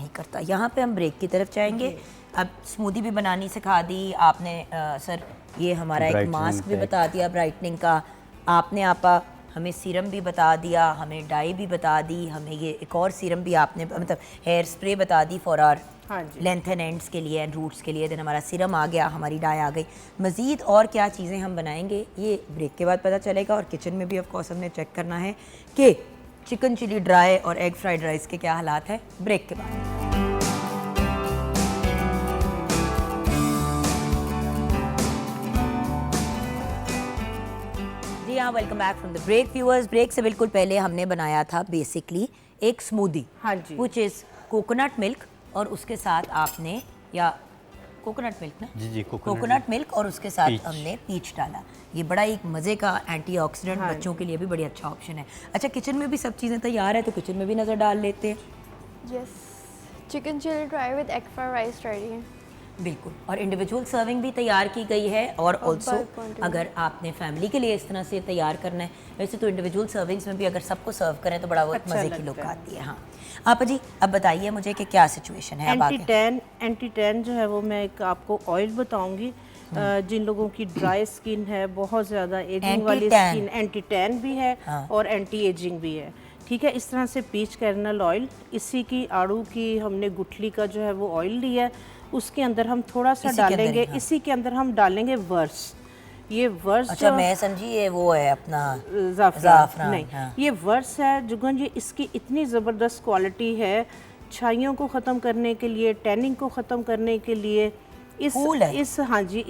करता। यहाँ पे हम ब्रेक की तरफ जाएंगे। अब स्मूदी भी बनानी सिखा दी आपने सर, ये हमारा एक मास्क भी बता दिया ब्राइटनिंग का आपने, आपा हमें सीरम भी बता दिया, हमें डाई भी बता दी, हमें ये एक और सीरम भी आपने मतलब हेयर स्प्रे बता दी for our length and ends के लिए एंड रूट्स के लिए। देन हमारा सीरम आ गया, हमारी डाई आ गई। मज़ीद और क्या चीज़ें हम बनाएंगे ये ब्रेक के बाद पता चलेगा। और किचन में भी ऑफ कोर्स हमने चेक करना है कि चिकन चिली ड्राई और एग फ्राइड राइस के क्या हालात है ब्रेक के बाद। जी हाँ, welcome back from the break viewers. Break से बिल्कुल पहले हमने बनाया था बेसिकली एक स्मूदी, हाँ जी, विच इज़ कोकोनट मिल्क और उसके साथ आपने या कोकोनट मिल्क ना जी कोकोनट मिल्क और उसके साथ हमने पीच डाला। ये बड़ा एक मज़े का एंटीऑक्सीडेंट बच्चों के लिए भी बड़ी अच्छा ऑप्शन है। अच्छा किचन में भी सब चीज़ें तैयार है तो किचन में भी नज़र डाल लेते हैं। Yes, chicken chilli dry with egg fried rice ready है। बिल्कुल, और इंडिविजुअल सर्विंग भी तैयार की गई है। और ऑल्सो अगर आपने फैमिली के लिए इस तरह से तैयार करना है, वैसे तो इंडिविजुअल सर्विंग्स में भी अगर सबको सर्व करें तो बड़ा बहुत मज़े की लुक आती है। हाँ आप जी अब बताइए मुझे कि क्या सिचुएशन है। एंटी टैन जो है वो मैं एक आपको ऑयल बताऊंगी। जिन लोगों की ड्राई स्किन है, बहुत ज़्यादा एजिंग वाली स्किन, एंटी टैन भी है और एंटी एजिंग भी है। ठीक है, इस तरह से पीच कर्नल ऑयल, इसी की आड़ू की हमने गुठली का जो है वो ऑयल लिया है, उसके अंदर हम थोड़ा सा डालेंगे। इसी के अंदर हम डालेंगे वर्स। ये वर्स, अच्छा मैं समझी ये वो है अपना ज़ाफ़रान नहीं, ये वर्स है जुगन। ये इसकी इतनी ज़बरदस्त क्वालिटी है छाइयों को ख़त्म करने के लिए, टैनिंग को ख़त्म करने के लिए। हाँ जी,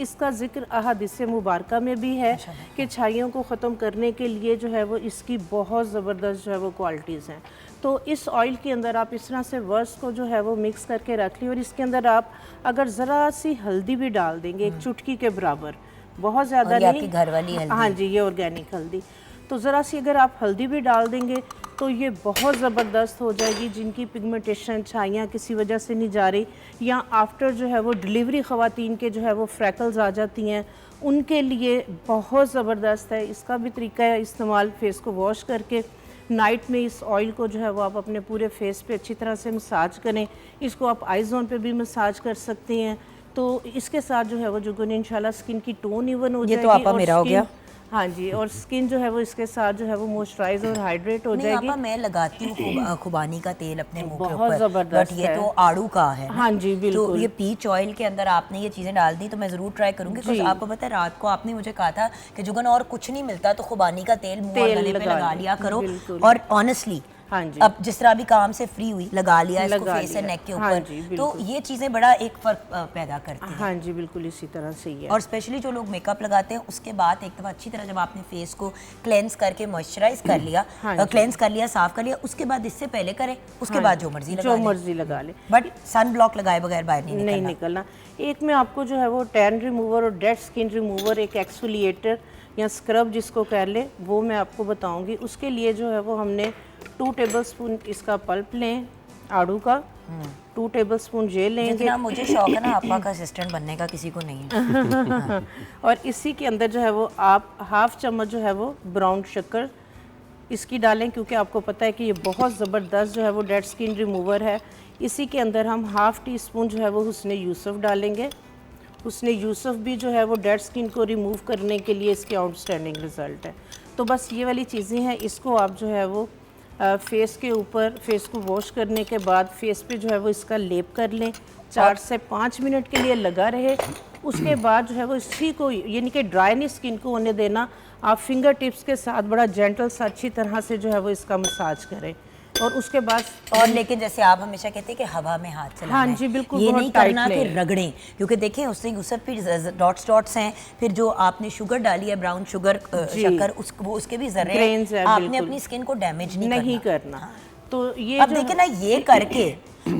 इसका जिक्र अहादीस मुबारका में भी है कि छाइयों को ख़त्म करने के लिए जो है वो इसकी बहुत ज़बरदस्त जो है वो क्वालिटीज़ हैं। तो इस ऑयल के अंदर आप इस तरह से वर्स को जो है वो मिक्स करके रख ली और इसके अंदर आप अगर ज़रा सी हल्दी भी डाल देंगे, एक चुटकी के बराबर, बहुत ज़्यादा नहीं, घर वाली हल्दी। हाँ जी, ये ऑर्गेनिक हल्दी, तो ज़रा सी अगर आप हल्दी भी डाल देंगे तो ये बहुत ज़बरदस्त हो जाएगी। जिनकी पिगमेंटेशन छाइयाँ किसी वजह से नहीं जा रही, या आफ्टर जो है वो डिलीवरी ख़वातीन के जो है वो फ्रैकल्स आ जाती हैं, उनके लिए बहुत ज़बरदस्त है। इसका भी तरीका है इस्तेमाल, फेस को वॉश करके नाइट में इस ऑयल को जो है वो आप अपने पूरे फेस पे अच्छी तरह से मसाज करें। इसको आप आई जोन पे भी मसाज कर सकती हैं। तो इसके साथ जो है वो जुगन इंशाल्लाह स्किन की टोन इवन हो जाएगी। ये तो आपा और मेरा हो skin- गया। हाँ जी, और स्किन जो है वो इसके साथ जो है वो मॉइस्चराइज और हाइड्रेट हो नहीं जाएगी। आपा, मैं लगाती हूँ खुबानी का तेल अपने मुंह के बहुत ऊपर, ज़बरदस्त बट ये है। तो आड़ू का है ना? हाँ जी, तो बिल्कुल। ये पीच ऑयल के अंदर आपने ये चीज़ें डाल दी, तो मैं ज़रूर ट्राई करूँगी। कुछ आपको पता है, रात को आपने मुझे कहा था कि जुगन और कुछ नहीं मिलता तो खुबानी का तेल मुंह और तेल गले पे लगा लगा लो, लिया करो। बिल्कुल। और ऑनेस्टली हाँ जी। अब जिस तरह अभी काम से फ्री हुई, लगा लिया इसको लगा फेस से लिया। नेक के हाँ ऊपर, जी, तो बिल्कुल। ये चीज़ें बड़ा एक फ़र्क पैदा करती हैं। हाँ जी, बिल्कुल इसी तरह से ही है। और स्पेशली जो लोग मेकअप लगाते हैं, उसके बाद एक दफ़ा अच्छी तरह जब आपने फेस को क्लेंस करके मॉइस्चराइज कर लिया, हाँ क्लेंस कर लिया, साफ कर लिया, उसके बाद इससे पहले करें, उसके बाद जो मर्जी लगा जो लें। मर्जी लगा ले, बट सन ब्लॉक लगाए बगैर बाहर नहीं नहीं निकलना। निकलना। एक में आपको जो है वो टैन रिमूवर और डेड स्किन रिमूवर, एक एक्सफोलिएटर या स्क्रब जिसको कह ले, वो मैं आपको बताऊंगी। उसके लिए जो है वो हमने 2 टेबलस्पून इसका पल्प लें आड़ू का, 2 टेबलस्पून जेल लेंगे। जितना मुझे शौक है ना आपा का असिस्टेंट बनने का, किसी को नहीं है। और इसी के अंदर जो है वो आप हाफ चम्मच जो है वो ब्राउन शक्कर इसकी डालें, क्योंकि आपको पता है कि ये बहुत ज़बरदस्त जो है वो डेड स्किन रिमूवर है। इसी के अंदर हम हाफ़ टी स्पून जो है वो हुस्न यूसुफ डालेंगे। हुस्न यूसुफ भी जो है वो डेड स्किन को रिमूव करने के लिए इसके आउटस्टैंडिंग रिज़ल्ट है। तो बस ये वाली चीज़ें हैं, इसको आप जो है वो फेस के ऊपर, फेस को वॉश करने के बाद फेस पे जो है वो इसका लेप कर लें, 4 से 5 मिनट के लिए लगा रहे। उसके बाद जो है वो इसी को, यानी कि ड्राई नहीं स्किन को होने देना, आप फिंगर टिप्स के साथ बड़ा जेंटल सा अच्छी तरह से जो है वो इसका मसाज करें। और उसके बाद और लेकिन जैसे आप हमेशा कहते हैं कि हवा में हाथ चलाना हाँ है, जी, बिल्कुल, ये बहुत नहीं टाइट करना कि नहीं। रगड़ें, क्योंकि देखें उससे यूसुफ फिर डॉट्स हैं, फिर जो आपने शुगर डाली है, ब्राउन शुगर शक्कर, वो उसके भी जर्रे Grains है, आपने बिल्कुल। अपनी स्किन को डैमेज नहीं नहीं करना। करना। तो ये अब जो देखिए ना, ये करके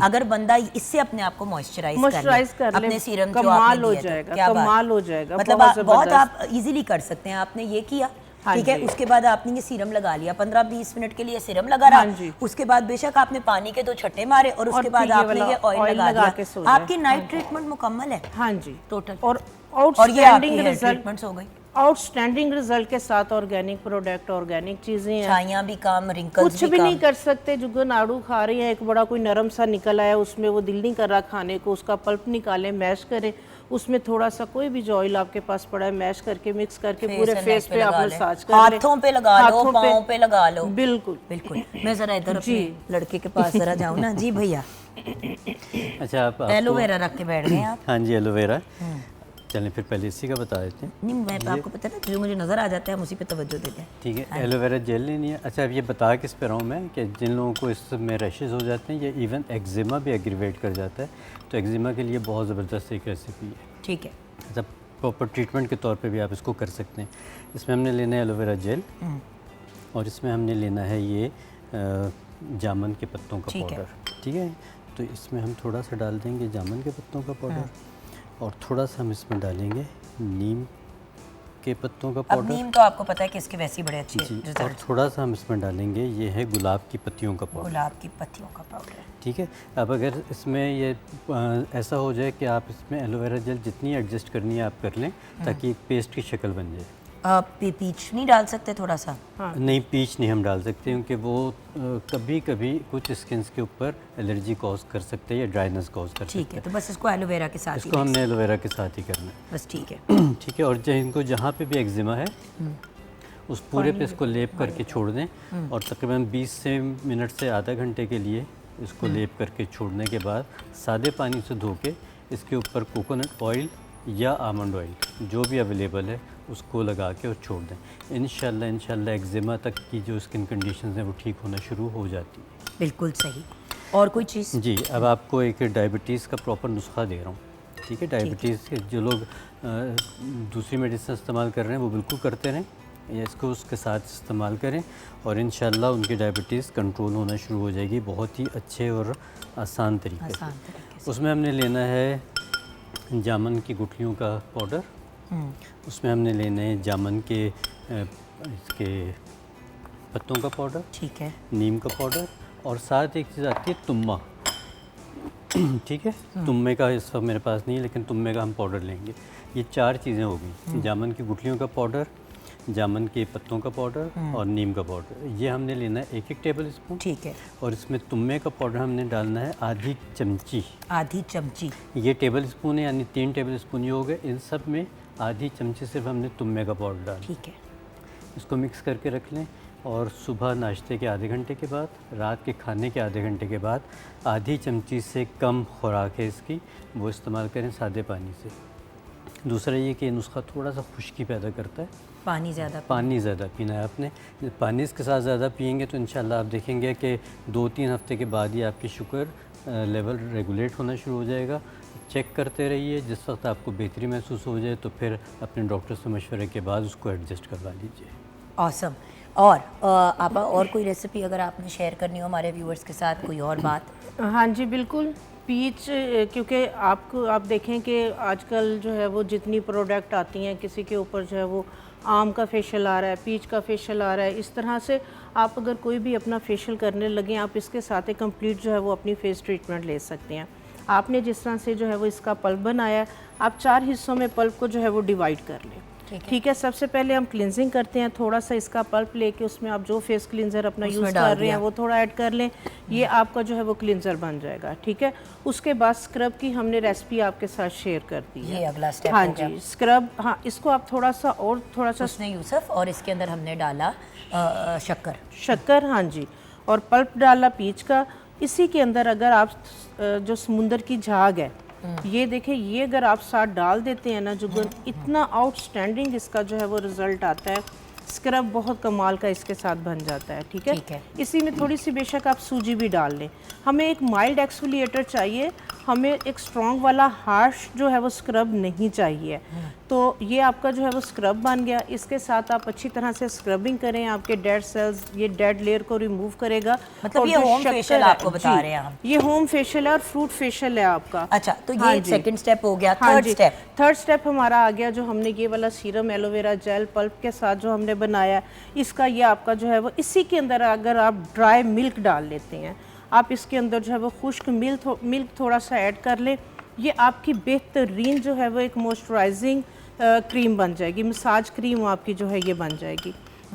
अगर बंदा इससे अपने आप को मॉइस्चराइज कर ले, अपने सीरम जो कमाल आपने हो दिया था, जाएगा, क्या बात। कमाल हो जाएगा, मतलब बहुत बहुत ज़बरदस्त। आप इजीली कर सकते हैं। आपने ये किया, हाँ ठीक है, जी। उसके बाद आपने ये सीरम लगा लिया, 15-20 मिनट के लिए सीरम लगा रहा, हाँ जी। उसके बाद बेशक आपने पानी के 2 छट्टे मारे और उसके बाद फिर ये आपने वाला ये ऑयल लगा लगा के दिया। सो जाए। आपकी नाइट ट्रीटमेंट मुकम्मल है हाँ जी, टोटल। और ये आपकी आउटस्टैंडिंग हेयर रिजल्ट, ट्रीटमेंट्स हो गई, आउटस्टैंडिंग रिजल्ट के साथ ऑर्गेनिक प्रोडक्ट, ऑर्गेनिक चीज़ें हैं। छाइयाँ भी कम, रिंकल्स कुछ भी नहीं कर सकते। जुगन आड़ू खा रही हैं, एक बड़ा कोई नरम सा निकल आया, उसमें वो दिल नहीं कर रहा खाने को, उसका पल्प निकालें, मैश करें, उसमें थोड़ा सा कोई भी जो ऑयल आपके पास पड़ा है मैश करके, मिक्स करके पूरे फेस पे आप मसाज कर लें, हाथों पे लगा लो, पाँव पे लगा लो। बिल्कुल बिल्कुल। मैं जरा इधर अपने लड़के के पास जरा जाऊँ ना। जी भैया, अच्छा आप एलोवेरा रख के बैठ गए आप। हाँ जी, एलोवेरा। चलें फिर पहले इसी का बता देते हैं। नहीं, मैं आपको पता है ना, जो मुझे नज़र आ जाता है हम उसी पे तवज्जो देते हैं। ठीक है, एलोवेरा जेल लेनी है। अच्छा, अब ये बता किस पे रहा हूँ मैं कि जिन लोगों को इसमें रैशेज़ हो जाते हैं, ये इवन एक्जिमा भी एग्रीवेट कर जाता है, तो एक्जिमा के लिए बहुत ज़बरदस्त एक रेसिपी है। ठीक है। अच्छा, प्रॉपर ट्रीटमेंट के तौर पे भी आप इसको कर सकते हैं। इसमें हमने लेना है एलोवेरा जेल और इसमें हमने लेना है ये जामुन के पत्तों का ठीक है। पाउडर। ठीक है, तो इसमें हम थोड़ा सा डाल देंगे जामुन के पत्तों का पाउडर और थोड़ा सा हम इसमें डालेंगे नीम के पत्तों का अब पाउडर नीम तो आपको पता है कि इसके वैसे ही बड़े अच्छे जी, और रिजल्ट। थोड़ा सा हम इसमें डालेंगे ये है गुलाब की पत्तियों का पाउडर। गुलाब की पत्तियों का पाउडर। ठीक है, अब अगर इसमें ये ऐसा हो जाए कि आप इसमें एलोवेरा जेल जितनी एडजस्ट करनी है आप कर लें, ताकि एक पेस्ट की शक्ल बन जाए। आप पीच नहीं डाल सकते थोड़ा सा? नहीं, पीच नहीं हम डाल सकते, क्योंकि वो कभी कभी कुछ स्किन्स के ऊपर एलर्जी कॉज कर सकते हैं या ड्राइनेस कॉज कर सकते हैं। ठीक है, तो बस इसको एलोवेरा के साथ ही इसको हमने एलोवेरा के साथ ही करना है। बस ठीक है। ठीक है, और जिनको जहाँ पे भी एक्जिमा है उस पूरे पे इसको लेप करके छोड़ दें और तकरीबन 20 से मिनट से आधा घंटे के लिए इसको लेप करके छोड़ने के बाद सादे पानी से धो के इसके ऊपर कोकोनट ऑयल या आमंड ऑयल जो भी अवेलेबल है उसको लगा के और छोड़ दें। इंशाल्लाह एक्जिमा तक की जो स्किन कंडीशंस हैं वो ठीक होना शुरू हो जाती है। बिल्कुल सही। और कोई चीज़? जी, अब आपको एक डायबिटीज़ का प्रॉपर नुस्खा दे रहा हूँ। ठीक है, डायबिटीज़ के जो लोग दूसरी मेडिसिन इस्तेमाल कर रहे हैं वो बिल्कुल करते रहें, या इसको उसके साथ इस्तेमाल करें और इंशाल्लाह उनकी डायबिटीज़ कंट्रोल होना शुरू हो जाएगी बहुत ही अच्छे और आसान तरीके से। उसमें हमने लेना है जामुन की गुठलियों का पाउडर, उसमें हमने लेने हैं जामुन के इसके पत्तों का पाउडर, ठीक है, नीम का पाउडर और साथ एक चीज़ आती है तुम्मा। ठीक है, तुम्मे का इस वक्त मेरे पास नहीं है, लेकिन तुम्मे का हम पाउडर लेंगे। ये 4 चीज़ें हो गई, जामुन की गुठलियों का पाउडर, जामुन के पत्तों का पाउडर और नीम का पाउडर, ये हमने लेना है 1-1 टेबल स्पून। ठीक है। और इसमें तुम्मे का पाउडर हमने डालना है आधी चमची। आधी चमची। ये टेबल स्पून है, यानी 3 टेबल स्पून ये हो गए। इन सब में आधी चमची सिर्फ हमने तुम्मे का पाउडर डाला। ठीक है। इसको मिक्स करके रख लें और सुबह नाश्ते के आधे घंटे के बाद, रात के खाने के आधे घंटे के बाद आधी चमची से कम खुराक है इसकी, वो इस्तेमाल करें सादे पानी से। दूसरा ये कि नुस्खा थोड़ा सा खुश्की पैदा करता है, पानी ज़्यादा पीना है आपने। पानी इसके साथ ज़्यादा पिएंगे तो इंशाल्लाह आप देखेंगे कि 2-3 हफ्ते के बाद ही आपकी शुगर लेवल रेगुलेट होना शुरू हो जाएगा। चेक करते रहिए, जिस वक्त आपको बेहतरी महसूस हो जाए तो फिर अपने डॉक्टर से मशवरे के बाद उसको एडजस्ट करवा लीजिए। ऑसम। और आपा और कोई रेसिपी अगर आपने शेयर करनी हो हमारे व्यूअर्स के साथ, कोई और बात? हाँ जी बिल्कुल। पीच, क्योंकि आप देखें कि आजकल जो है वो जितनी प्रोडक्ट आती हैं, किसी के ऊपर जो है वो आम का फेशियल आ रहा है, पीच का फेशियल आ रहा है, इस तरह से आप अगर कोई भी अपना फेशियल करने लगें, आप इसके साथ एक कंप्लीट जो है वो अपनी फेस ट्रीटमेंट ले सकते हैं। आपने जिस तरह से जो है वो इसका पल्प बनाया है, आप 4 हिस्सों में पल्प को जो है वो डिवाइड कर लें। ठीक है। सबसे पहले हम क्लिनजिंग करते हैं, थोड़ा सा इसका पल्प लेके उसमें आप जो फेस क्लिनजर अपना यूज़ कर रहे हैं वो थोड़ा ऐड कर लें, ये आपका जो है वो क्लिनजर बन जाएगा। ठीक है। उसके बाद स्क्रब की हमने रेसिपी आपके साथ शेयर कर दी है। ये अगला स्टेप हाँ हो गया। जी, स्क्रब, हाँ इसको आप थोड़ा सा उसने यूसुफ, और इसके अंदर हमने डाला शक्कर, हाँ जी, और पल्प डाला पीच का। इसी के अंदर अगर आप जो समुंदर की झाग है, ये देखें, ये अगर आप साथ डाल देते हैं ना जुगन, इतना आउटस्टैंडिंग इसका जो है वो रिज़ल्ट आता है। स्क्रब बहुत कमाल का इसके साथ बन जाता है। ठीक है। इसी में थोड़ी सी बेशक आप सूजी भी डाल लें। हमें एक माइल्ड एक्सफोलिएटर चाहिए, हमें एक स्ट्रॉन्ग वाला हार्श जो है वो स्क्रब नहीं चाहिए। तो ये आपका जो है वो स्क्रब बन गया। इसके साथ आप अच्छी तरह से स्क्रबिंग करें, आपके डेड सेल्स, ये डेड लेयर को रिमूव करेगा। मतलब ये होम फेशियल आपको बता रहे हैं हम? ये होम फेशियल है और फ्रूट फेशियल है आपका। अच्छा, तो ये सेकंड स्टेप हो गया। थर्ड स्टेप हमारा आ गया, जो हमने ये वाला सीरम एलोवेरा जेल पल्प के साथ जो हमने बनाया, इसका ये आपका जो है वो, इसी के अंदर अगर आप ड्राई मिल्क डाल लेते हैं, आप इसके अंदर जो है वो खुश्क मिल्क थोड़ा सा ऐड कर लें, ये आपकी बेहतरीन जो है वो एक मॉइस्चराइजिंग क्रीम बन जाएगी, मसाज क्रीम आपकी जो है ये बन जाएगी।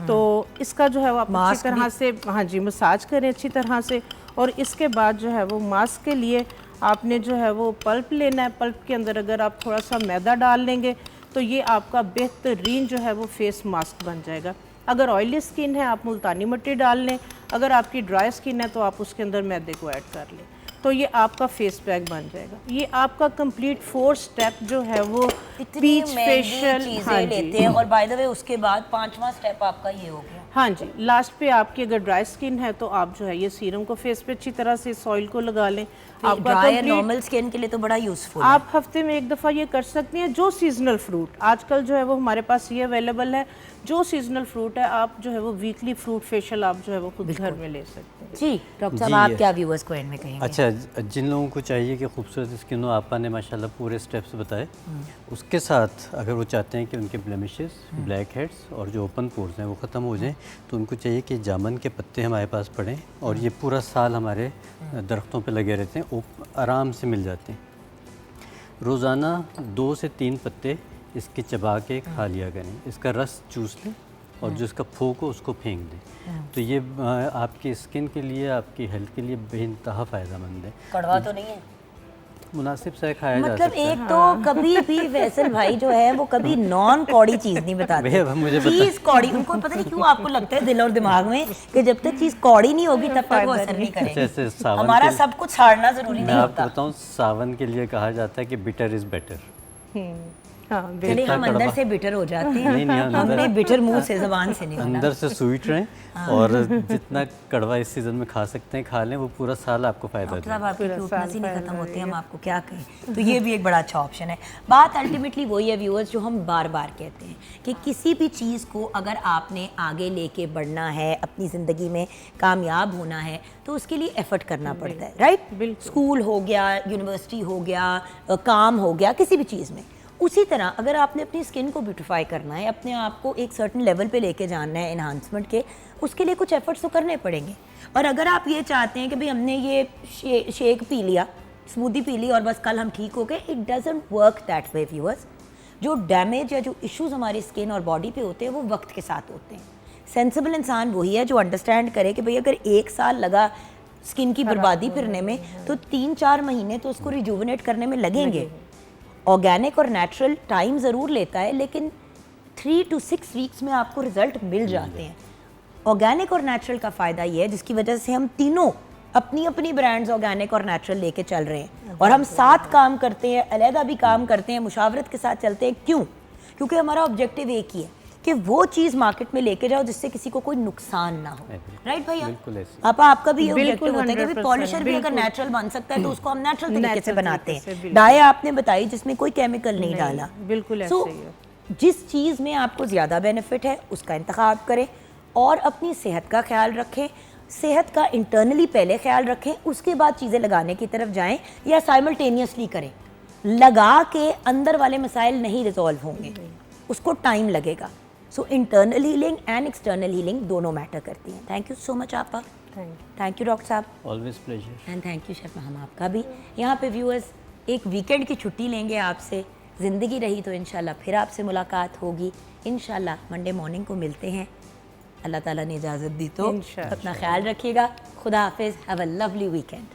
तो इसका जो है वो आप अच्छी तरह से, हाँ जी, मसाज करें अच्छी तरह से। और इसके बाद जो है वो मास्क के लिए आपने जो है वो पल्प लेना है। पल्प के अंदर अगर आप थोड़ा सा मैदा डाल लेंगे तो ये आपका बेहतरीन जो है वो फेस मास्क बन जाएगा। अगर ऑयली स्किन है आप मुल्तानी मिट्टी डाल लें, अगर आपकी ड्राई स्किन है तो आप उसके अंदर मैदे को ऐड कर लें, तो ये आपका फेस पैक बन जाएगा। ये आपका कंप्लीट 4 स्टेप जो है वो पीच फेशियल लेते हैं। और बाय द वे उसके बाद 5वां स्टेप आपका ये हो गया। हाँ जी, लास्ट पे आपकी अगर ड्राई स्किन है तो आप जो है ये सीरम को फेस पे अच्छी तरह से सॉइल को लगा लें। आपका ड्राई और नॉर्मल स्किन के लिए तो बड़ा यूजफुल है। आप हफ्ते में 1 दफ़ा ये कर सकते हैं। जो सीजनल फ्रूट आजकल जो है वो हमारे पास ये अवेलेबल है, जो सीजनल फ्रूट है आप जो है वो वीकली फ्रूट फेशियल आप जो है वो खुद घर में ले सकते हैं। जी डॉक्टर साहब, आप क्या व्यूअर्स को एंड में कहेंगे? अच्छा, जिन लोगों को चाहिए कि खूबसूरत स्किन हो, आपा ने माशाल्लाह पूरे स्टेप्स बताए, उसके साथ अगर वो चाहते हैं कि उनके ब्लेमिशेस, ब्लैक हेड्स और जो ओपन पोर्स हैं वो ख़त्म हो जाएं, तो उनको चाहिए कि जामुन के पत्ते हमारे पास पड़ें और ये पूरा साल हमारे दरख्तों पे लगे रहते हैं, आराम से मिल जाते हैं। रोज़ाना 2 से 3 पत्ते इसके चबा के खा लिया करें, इसका रस चूस लें और जो इसका फोक हो उसको फेंक दें। तो ये आपकी स्किन के लिए, आपकी हेल्थ के लिए बेइंतहा फ़ायदेमंद है। कड़वा तो नहीं है? मुनासिब से खाया जा मतलब सकता है। एक तो कभी भी वैसल भाई जो है वो कभी नॉन कौड़ी चीज़ नहीं बताते। मुझे चीज़ कौड़ी, उनको पता नहीं क्यों आपको लगता है दिल और दिमाग में कि जब तक चीज़ कौड़ी नहीं होगी तब तक वो असर नहीं करेगी। हमारा सब कुछ साड़ना जरूरी नहीं होता। मैं आपको बताऊँ, सावन के लिए कहा जाता है कि बिटर इज़ बेटर। चलिए हम अंदर से बिटर हो जाते हैं। हमने बिटर मुंह से, ज़बान से नहीं, अंदर से स्वीट रहें और जितना कड़वा इस सीज़न में खा सकते हैं खा लें, वो पूरा साल आपको फ़ायदा देगा। आपकी क्यूटनेस ही नहीं खत्म होती, हम आपको क्या कहें। तो ये भी एक बड़ा अच्छा ऑप्शन है। बात अल्टीमेटली वही है व्यूअर्स, जो हम बार बार कहते हैं कि किसी भी चीज़ को अगर आपने आगे लेके बढ़ना है, अपनी ज़िंदगी में कामयाब होना है, तो उसके लिए एफर्ट करना पड़ता है, राइट? स्कूल हो गया, यूनिवर्सिटी हो गया, काम हो गया, किसी भी चीज़ में। उसी तरह अगर आपने अपनी स्किन को ब्यूटिफाई करना है, अपने आप को एक सर्टन लेवल पे लेके जाना है एनहांसमेंट के, उसके लिए कुछ एफर्ट्स तो करने पड़ेंगे। और अगर आप ये चाहते हैं कि भाई हमने ये शेक पी लिया, स्मूदी पी ली और बस कल हम ठीक हो गए, it doesn't work that way viewers. जो डैमेज या जो इश्यूज हमारी स्किन और बॉडी पे होते हैं वो वक्त के साथ होते हैं। सेंसिबल इंसान वही है जो अंडरस्टैंड करे कि भाई अगर 1 साल लगा स्किन की बर्बादी फिरने में तो 3-4 महीने तो उसको रिजुवनेट करने में लगेंगे। ऑर्गेनिक और नेचुरल टाइम ज़रूर लेता है, लेकिन 3 to 6 वीक्स में आपको रिजल्ट मिल जाते हैं। ऑर्गेनिक और नेचुरल का फ़ायदा ये है जिसकी वजह से हम तीनों अपनी अपनी ब्रांड्स ऑर्गेनिक और नेचुरल लेके चल रहे हैं, और हम साथ काम करते हैं, अलहदा भी काम करते हैं, मुशावरत के साथ चलते हैं। क्यों? क्योंकि हमारा ऑब्जेक्टिव एक ही है कि वो चीज़ मार्केट में लेके जाओ जिससे किसी को कोई नुकसान ना हो। राइट भैया? आपका भी ये ऑब्जेक्टिव होता है कि पॉलिशर भी अगर नेचुरल बन सकता है तो उसको हम नेचुरल तरीके से बनाते हैं। डाई आपने बताई जिसमें कोई केमिकल नहीं डाला। बिल्कुल ऐसे ही है। जिस चीज़ में आपको ज़्यादा बेनिफिट है उसका इंतखाब करें और अपनी सेहत का ख्याल रखें। सेहत का इंटरनली पहले ख्याल रखें, उसके बाद चीज़ें लगाने की तरफ जाएं, या साइमल्टेनियसली करें। लगा के अंदर वाले मसाइल नहीं रिजॉल्व होंगे, उसको टाइम लगेगा। So internal healing and external healing दोनों मैटर करती हैं। थैंक यू सो मच आपा। थैंक यू डॉक्टर साहब। Always pleasure. And thank you chef हम आपका भी। यहाँ पे व्यूअर्स एक वीकेंड की छुट्टी लेंगे आपसे, ज़िंदगी रही तो इंशाल्लाह फिर आपसे मुलाकात होगी। इंशाल्लाह मंडे मॉर्निंग को मिलते हैं, अल्लाह ताला ने इजाज़त दी तो। अपना ख्याल रखिएगा। खुदा हाफिज़। Have a lovely weekend.